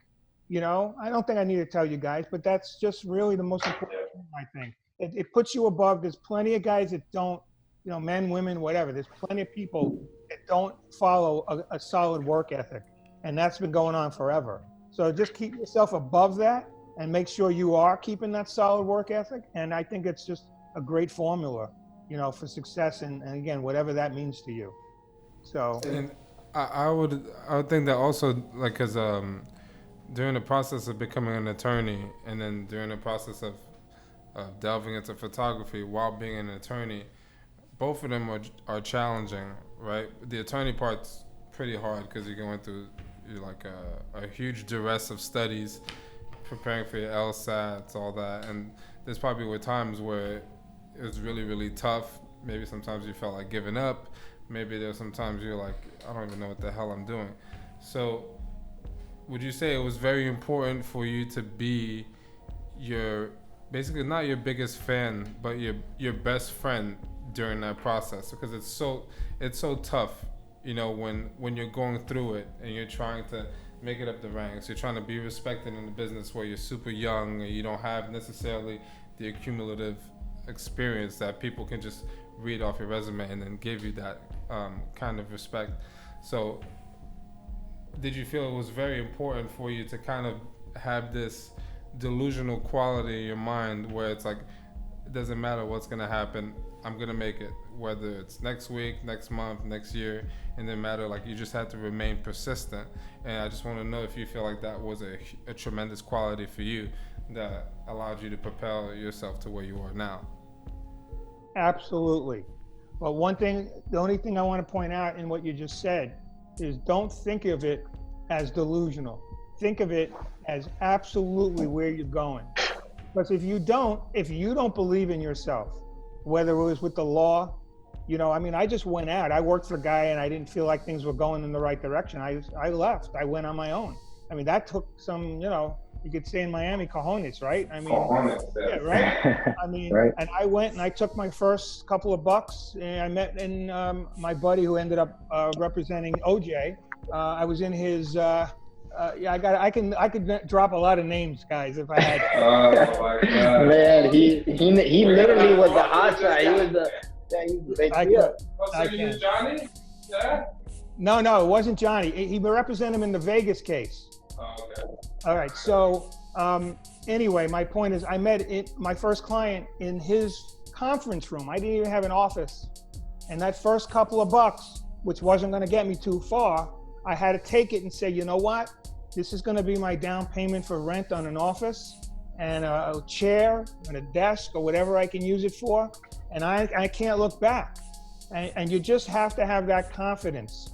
I don't think I need to tell you guys, but that's just really the most important thing, I think. It puts you above. There's plenty of guys that don't, men, women, whatever. There's plenty of people that don't follow a solid work ethic. And that's been going on forever. So just keep yourself above that and make sure you are keeping that solid work ethic. And I think it's just a great formula, for success. And again, whatever that means to you. So. And I would think that also, like, because during the process of becoming an attorney, and then during the process of delving into photography while being an attorney, both of them are challenging, right? The attorney part's pretty hard because you're going through a huge duress of studies, preparing for your LSATs, all that, and there's probably were times where it was really, really tough. Maybe sometimes you felt like giving up. Maybe there's sometimes you're like, I don't even know what the hell I'm doing. So would you say it was very important for you to be basically not your biggest fan, but your best friend during that process? Because it's so tough, when you're going through it and you're trying to make it up the ranks. You're trying to be respected in the business where you're super young and you don't have necessarily the accumulative experience that people can just read off your resume and then give you that kind of respect. So did you feel it was very important for you to kind of have this delusional quality in your mind where it's like, it doesn't matter what's going to happen, I'm going to make it, whether it's next week, next month, next year, and then matter, like, you just had to remain persistent. And I just want to know if you feel like that was a tremendous quality for you that allowed you to propel yourself to where you are now. Absolutely. But the only thing I want to point out in what you just said is don't think of it as delusional. Think of it as absolutely where you're going. Because if you don't believe in yourself, whether it was with the law, I just went out. I worked for a guy and I didn't feel like things were going in the right direction. I left. I went on my own. That took some, you could say in Miami, cojones, right? Cojones, yeah, right? Right. And I went and I took my first couple of bucks and I met my buddy who ended up representing OJ. I was in his, I could drop a lot of names, guys, if I had to. Oh my God. Man, he literally was the hot shot. He was the big deal. I can. Johnny? Yeah? No, it wasn't Johnny. He represented him in the Vegas case. Oh, okay. All right. So anyway, my point is I met my first client in his conference room. I didn't even have an office. And that first couple of bucks, which wasn't going to get me too far, I had to take it and say, you know what? This is going to be my down payment for rent on an office and a chair and a desk or whatever I can use it for. And I can't look back. And you just have to have that confidence.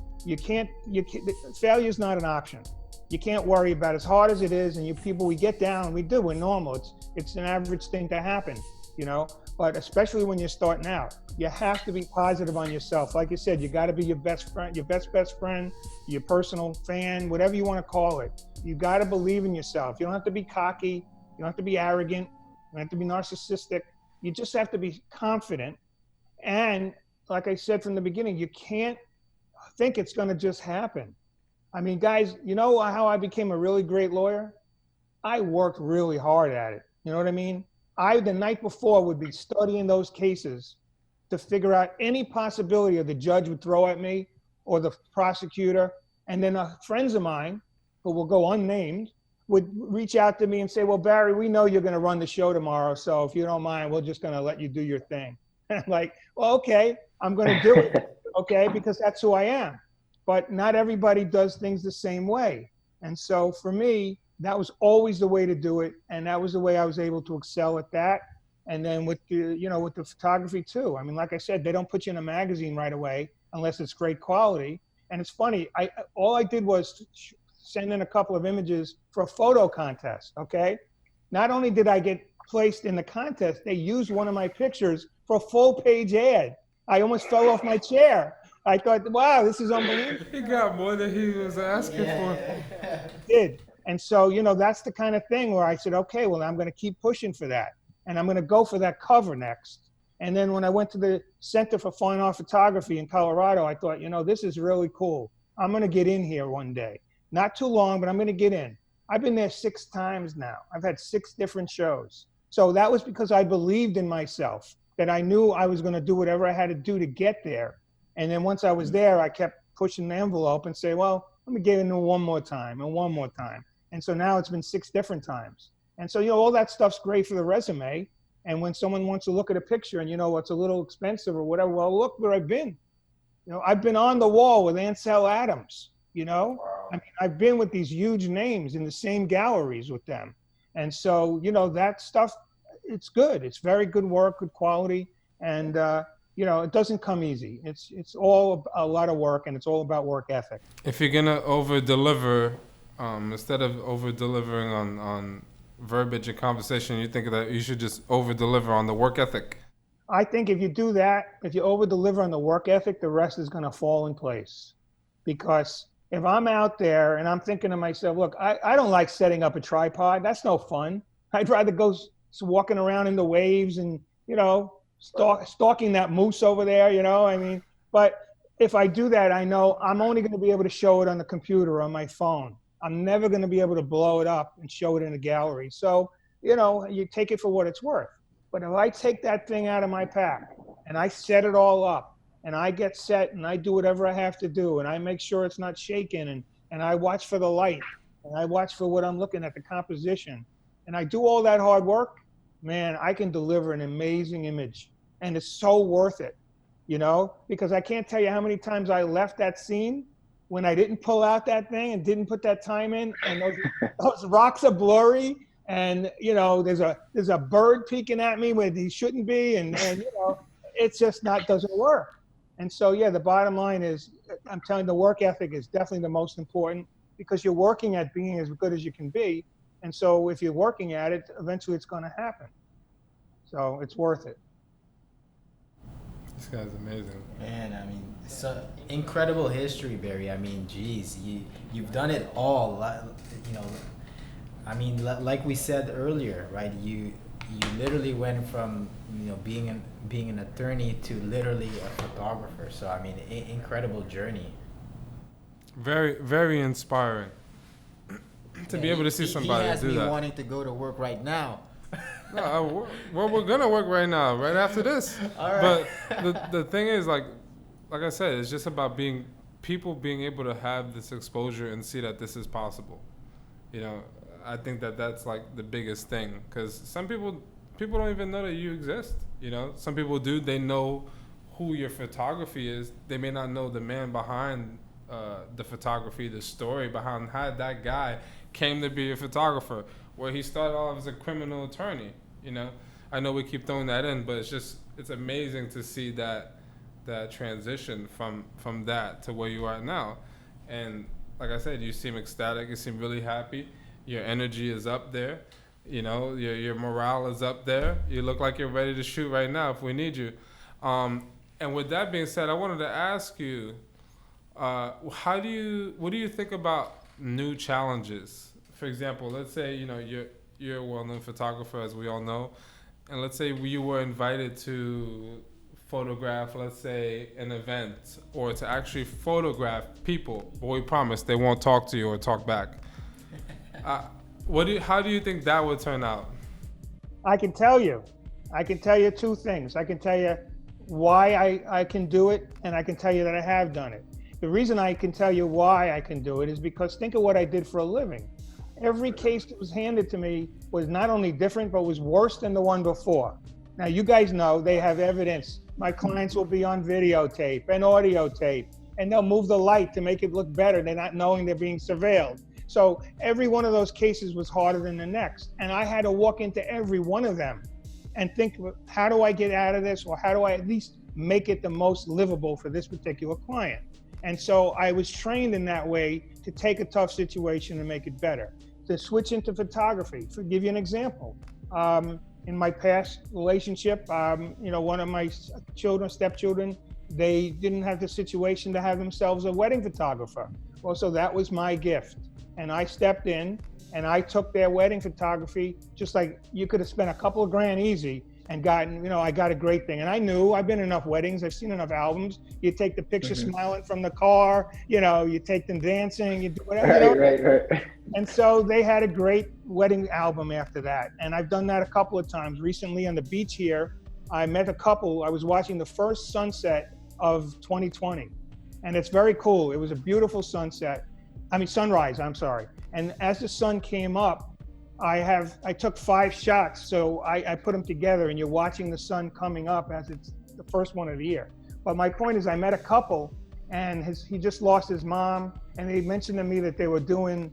Failure is not an option. You can't worry about it. As hard as it is, and we get down, we're normal. It's an average thing to happen, but especially when you're starting out, you have to be positive on yourself. Like you said, you got to be your best friend, your best friend, your personal fan, whatever you want to call it. You got to believe in yourself. You don't have to be cocky. You don't have to be arrogant. You don't have to be narcissistic. You just have to be confident. And like I said from the beginning, you can't think it's going to just happen. Guys, you know how I became a really great lawyer? I worked really hard at it. You know what I mean? The night before would be studying those cases to figure out any possibility of the judge would throw at me or the prosecutor. And then friends of mine, who will go unnamed, would reach out to me and say, well, Barry, we know you're going to run the show tomorrow. So if you don't mind, we're just going to let you do your thing. And I'm like, well, okay, I'm going to do it. Okay, because that's who I am. But not everybody does things the same way. And so for me, that was always the way to do it. And that was the way I was able to excel at that. And then with the photography too. Like I said, they don't put you in a magazine right away unless it's great quality. And it's funny, all I did was send in a couple of images for a photo contest, okay? Not only did I get placed in the contest, they used one of my pictures for a full page ad. I almost fell off my chair. I thought, wow, this is unbelievable. He got more than he was asking for. Did. And so, that's the kind of thing where I said, okay, well, I'm going to keep pushing for that. And I'm going to go for that cover next. And then when I went to the Center for Fine Art Photography in Colorado, I thought, this is really cool. I'm going to get in here one day. Not too long, but I'm going to get in. I've been there 6 times now. I've had 6 different shows. So that was because I believed in myself, that I knew I was going to do whatever I had to do to get there. And then once I was there, I kept pushing the envelope and say, well, let me get in one more time and one more time. And so now it's been 6 different times. And so, all that stuff's great for the resume. And when someone wants to look at a picture and, it's a little expensive or whatever, well, look where I've been. I've been on the wall with Ansel Adams, Wow. I mean, I've been with these huge names in the same galleries with them. And so, that stuff, it's good. It's very good work, good quality. And, it doesn't come easy. It's all a lot of work, and it's all about work ethic. If you're going to over-deliver, instead of over-delivering on verbiage and conversation, you think that you should just over-deliver on the work ethic? I think if you do that, if you over-deliver on the work ethic, the rest is going to fall in place. Because if I'm out there and I'm thinking to myself, look, I don't like setting up a tripod. That's no fun. I'd rather go walking around in the waves and, stalking that moose over there, But if I do that, I know I'm only going to be able to show it on the computer or on my phone. I'm never going to be able to blow it up and show it in a gallery. So, you take it for what it's worth. But if I take that thing out of my pack and I set it all up and I get set and I do whatever I have to do and I make sure it's not shaking and I watch for the light and I watch for what I'm looking at, the composition, and I do all that hard work, man, I can deliver an amazing image. And it's so worth it, because I can't tell you how many times I left that scene when I didn't pull out that thing and didn't put that time in, and those rocks are blurry. And, there's a bird peeking at me where he shouldn't be. And it's just doesn't work. And so, the bottom line is, I'm telling you, the work ethic is definitely the most important, because you're working at being as good as you can be. And so if you're working at it, eventually it's going to happen. So it's worth it. This guy's amazing. Man, I mean, so incredible history, Barry. I mean, geez, you've done it all. I mean, like we said earlier, right? You literally went from being an attorney to literally a photographer. So I mean, incredible journey. Very, very inspiring to be able to see somebody he has do me that. Wanting to go to work right now. No, we're gonna work right now, right after this. All right. But the thing is, like I said, it's just about people being able to have this exposure and see that this is possible. I think that's like the biggest thing, because some people don't even know that you exist. Some people do. They know who your photography is. They may not know the man behind the photography, the story behind how that guy came to be a photographer, where he started off as a criminal attorney. I know we keep throwing that in, but it's amazing to see that transition from that to where you are now. And like I said, you seem ecstatic, you seem really happy, your energy is up there, your morale is up there, you look like you're ready to shoot right now if we need you. And with that being said, I wanted to ask you, what do you think about new challenges? For example, let's say you're a well-known photographer, as we all know, and let's say you were invited to photograph, let's say, an event, or to actually photograph people, but we promise they won't talk to you or talk back. How do you think that would turn out? I can tell you 2 things. I can tell you why I can do it, and I can tell you that I have done it. The reason I can tell you why I can do it is because think of what I did for a living. Every case that was handed to me was not only different, but was worse than the one before. Now, you guys know they have evidence. My clients will be on videotape and audio tape, and they'll move the light to make it look better. They're not knowing they're being surveilled. So every one of those cases was harder than the next. And I had to walk into every one of them and think, how do I get out of this? Or how do I at least make it the most livable for this particular client? And so I was trained in that way to take a tough situation and make it better. To switch into photography, to give you an example. In my past relationship, one of my stepchildren, they didn't have the situation to have themselves a wedding photographer. Well, so that was my gift. And I stepped in and I took their wedding photography, just like you could have spent a couple of grand easy and gotten, I got a great thing. And I knew, I've been in enough weddings, I've seen enough albums. You take the picture smiling from the car, you take them dancing, you do whatever. Right. And so they had a great wedding album after that. And I've done that a couple of times. Recently on the beach here, I met a couple. I was watching the first sunset of 2020. And it's very cool. It was a beautiful sunrise, I'm sorry. And as the sun came up, I took 5 shots. So I put them together and you're watching the sun coming up as it's the first one of the year. But my point is I met a couple and he just lost his mom. And they mentioned to me that they were doing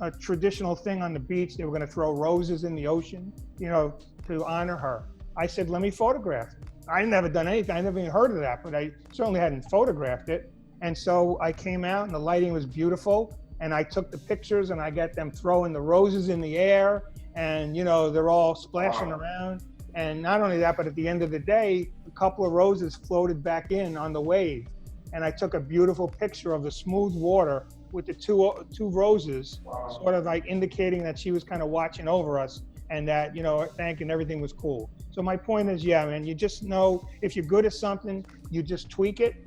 a traditional thing on the beach. They were going to throw roses in the ocean, to honor her. I said, let me photograph it. I never done anything. I never even heard of that, but I certainly hadn't photographed it. And so I came out and the lighting was beautiful. And I took the pictures and I got them throwing the roses in the air and, they're all splashing around. And not only that, but at the end of the day, a couple of roses floated back in on the wave. And I took a beautiful picture of the smooth water with the two roses, sort of like indicating that she was kind of watching over us and that, thanking everything was cool. So my point is, yeah, man, you just know if you're good at something, you just tweak it.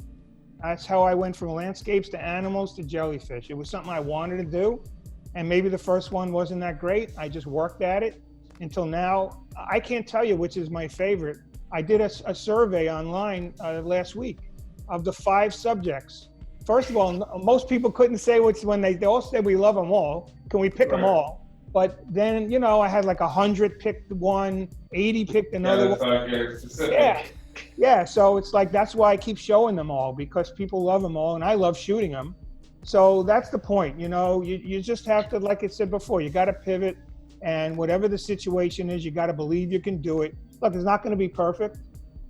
That's how I went from landscapes to animals to jellyfish. It was something I wanted to do. And maybe the first one wasn't that great. I just worked at it until now. I can't tell you which is my favorite. I did a survey online last week of the 5 subjects. First of all, most people couldn't say which one. They all said we love them all. Can we pick them all? But then, I had like 100 picked one, 80 picked another one. Yeah, so it's like, that's why I keep showing them all, because people love them all and I love shooting them. So that's the point, you just have to, like I said before, you got to pivot, and whatever the situation is, you got to believe you can do it. Look, it's not going to be perfect,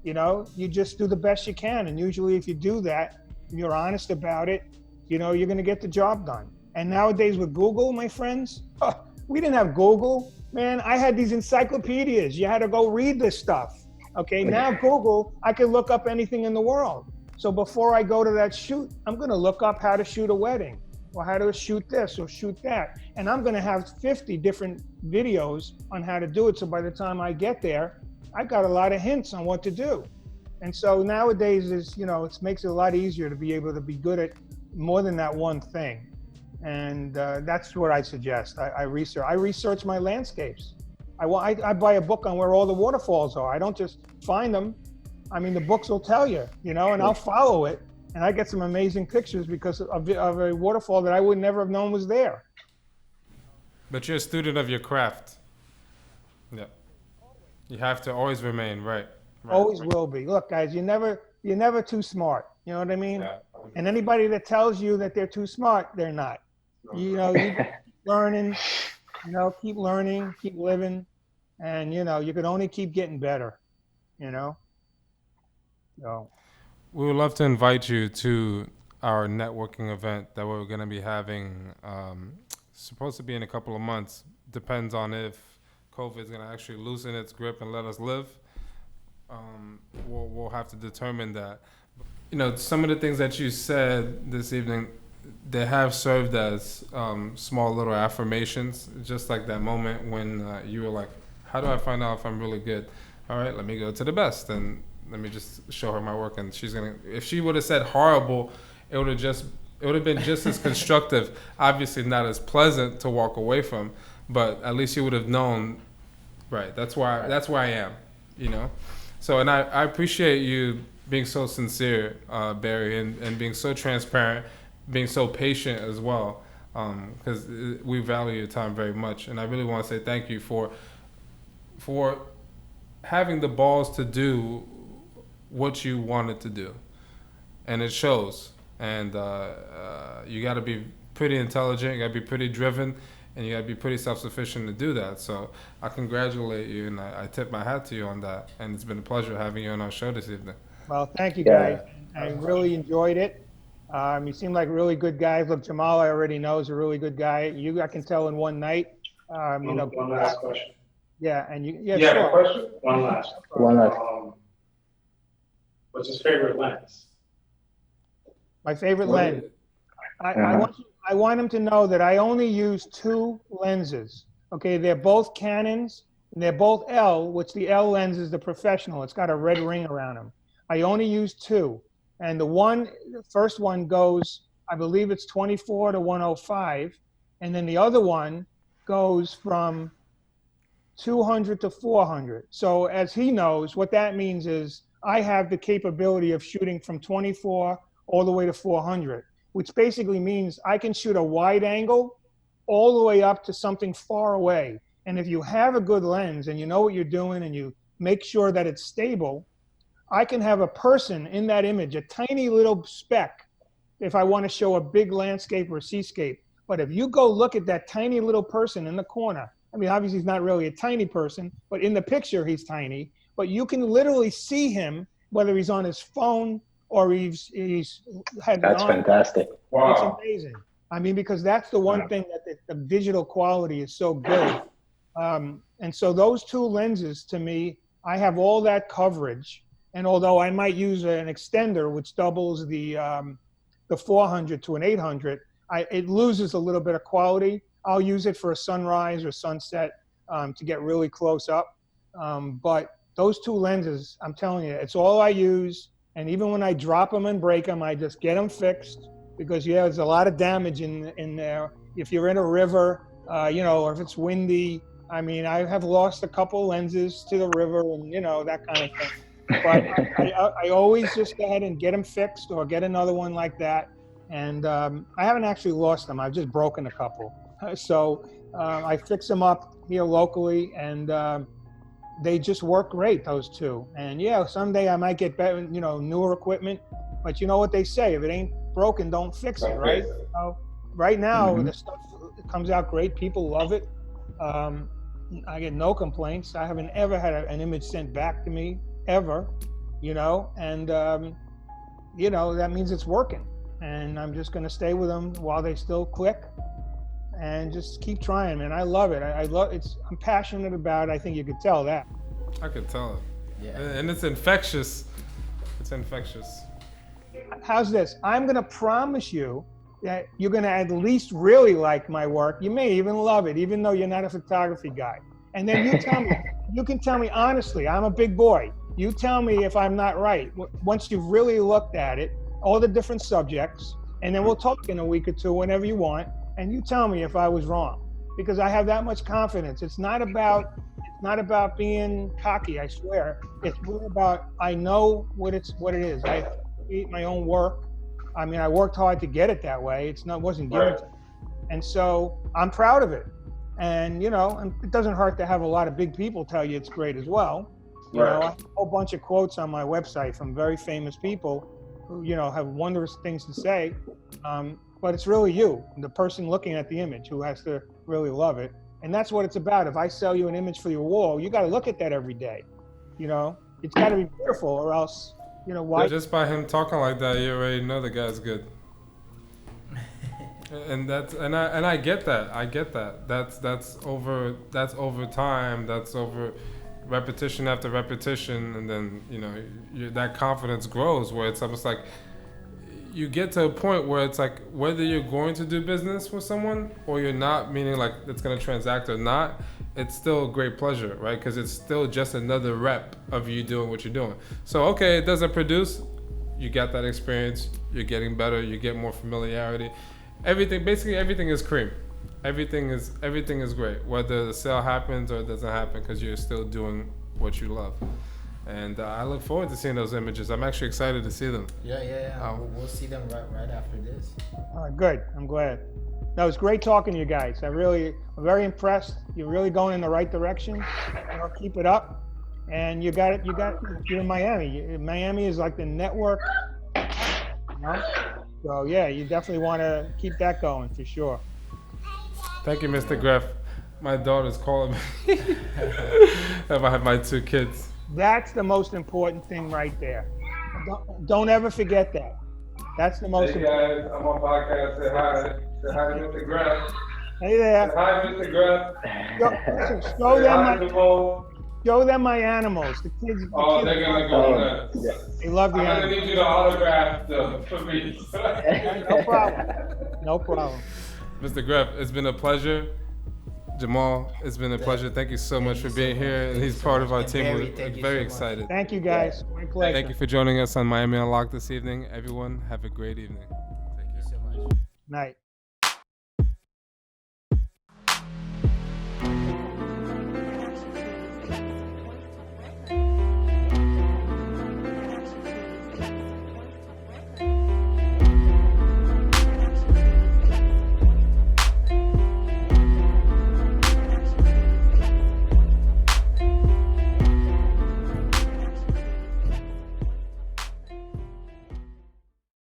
you just do the best you can. And usually if you do that, and you're honest about it, you're going to get the job done. And nowadays with Google, my friends, we didn't have Google, man. I had these encyclopedias. You had to go read this stuff. Okay, now Google, I can look up anything in the world. So before I go to that shoot, I'm gonna look up how to shoot a wedding, or how to shoot this or shoot that. And I'm gonna have 50 different videos on how to do it. So by the time I get there, I got a lot of hints on what to do. And so nowadays it makes it a lot easier to be able to be good at more than that one thing. And that's what I suggest. I research my landscapes. I buy a book on where all the waterfalls are. I don't just find them. I mean, the books will tell you, and I'll follow it. And I get some amazing pictures because of a waterfall that I would never have known was there. But you're a student of your craft. Yeah. You have to always remain, right. Always will be. Look, guys, you're never too smart. You know what I mean? Yeah. And anybody that tells you that they're too smart, they're not. You keep learning. Keep learning, keep living, and you can only keep getting better, So we would love to invite you to our networking event that we're going to be having. Supposed to be in a couple of months. Depends on if COVID is going to actually loosen its grip and let us live. We'll have to determine that. Some of the things that you said this evening, they have served as small little affirmations, just like that moment when you were like, how do I find out if I'm really good? All right, let me go to the best and let me just show her my work. And if she would have said horrible, it would have been just as constructive, obviously not as pleasant to walk away from, but at least you would have known, right, that's where I am, So, and I appreciate you being so sincere, Barry, and being so transparent, being so patient as well, because we value your time very much. And I really want to say thank you for having the balls to do what you wanted to do. And it shows. And you got to be pretty intelligent, you got to be pretty driven, and you got to be pretty self-sufficient to do that. So I congratulate you, and I tip my hat to you on that. And it's been a pleasure having you on our show this evening. Well, thank you, guys. I really enjoyed it. You seem like really good guys. Look, Jemal, I already know, is a really good guy. I can tell in one night. One last question. Yeah, and you have sure. a question? One last. What's his favorite lens? My favorite lens. I I want them to know that I only use 2 lenses. Okay, they're both Canons, and they're both L, which the L lens is the professional. It's got a red ring around them. I only use 2. And the first one goes, I believe it's 24 to 105. And then the other one goes from 200 to 400. So as he knows, what that means is I have the capability of shooting from 24 all the way to 400, which basically means I can shoot a wide angle all the way up to something far away. And if you have a good lens and you know what you're doing and you make sure that it's stable, I can have a person in that image, a tiny little speck, if I want to show a big landscape or seascape. But if you go look at that tiny little person in the corner, I mean, obviously he's not really a tiny person, but in the picture he's tiny, but you can literally see him, whether he's on his phone or he's had That's fantastic. Wow. It's amazing. I mean, because that's the one thing that the digital quality is so good. And so those 2 lenses, to me, I have all that coverage. And although I might use an extender, which doubles the 400 to an 800, it loses a little bit of quality. I'll use it for a sunrise or sunset to get really close up. But those 2 lenses, I'm telling you, it's all I use. And even when I drop them and break them, I just get them fixed because there's a lot of damage in there. If you're in a river, or if it's windy, I mean, I have lost a couple lenses to the river and, that kind of thing. But I always just go ahead and get them fixed or get another one like that. And I haven't actually lost them. I've just broken a couple. So I fix them up here locally, and they just work great, those 2. And yeah, someday I might get better, newer equipment. But you know what they say, if it ain't broken, don't fix it, right? So right now, the stuff comes out great. People love it. I get no complaints. I haven't ever had an image sent back to me, ever, and, that means it's working. And I'm just going to stay with them while they still click and just keep trying, man. I love it. I'm passionate about it. I think you could tell that. I could tell it. Yeah. And it's infectious. It's infectious. How's this? I'm going to promise you that you're going to at least really like my work. You may even love it, even though you're not a photography guy. And then you can tell me honestly, I'm a big boy. You tell me if I'm not right. Once you've really looked at it, all the different subjects, and then we'll talk in a week or 2 whenever you want, and you tell me if I was wrong, because I have that much confidence. It's not about being cocky, I swear. It's more about I know what it is. I create my own work. I mean, I worked hard to get it that way. Wasn't given to me. And so I'm proud of it. And and it doesn't hurt to have a lot of big people tell you it's great as well. I have a whole bunch of quotes on my website from very famous people who, have wondrous things to say. But it's really you, the person looking at the image, who has to really love it. And that's what it's about. If I sell you an image for your wall, you got to look at that every day. It's got to be beautiful, or else, why? Just by him talking like that, you already know the guy's good. And I get that. I get that. That's over time. That's over repetition after repetition, and then that confidence grows, where it's almost like you get to a point where it's like whether you're going to do business with someone or you're not, meaning like it's going to transact or not, it's still a great pleasure, right? Because it's still just another rep of you doing what you're doing. So okay, it doesn't produce, you got that experience, you're getting better, you get more familiarity. Basically everything is cream. Everything is great, whether the sale happens or it doesn't happen, because you're still doing what you love. And I look forward to seeing those images. I'm actually excited to see them. Yeah. We'll see them right after this. Good. I'm glad. No, it's great talking to you guys. I'm very impressed. You're really going in the right direction. Keep it up. And you got it. You're in Miami. Miami is like the network. So yeah, you definitely want to keep that going for sure. Thank you, Mr. Greff. My daughter's calling me. If I have my 2 kids. That's the most important thing right there. Don't ever forget that. That's the most important. Hey guys, I'm on podcast. Say hi. Say hi to Mr. Greff. Hey there. Say hi, Mr. Greff. Show them my animals. The kids. They're gonna go nuts. They love the I'm animals. gonna need you to autograph them for me. No problem. No problem. Mr. Greff, it's been a pleasure. Jamal, it's been a pleasure. Thank you so much for being here. And he's part of our team. We're very excited. Thank you, guys. My pleasure. Thank you for joining us on Miami Unlocked this evening. Everyone, have a great evening. Thank you so much. Night.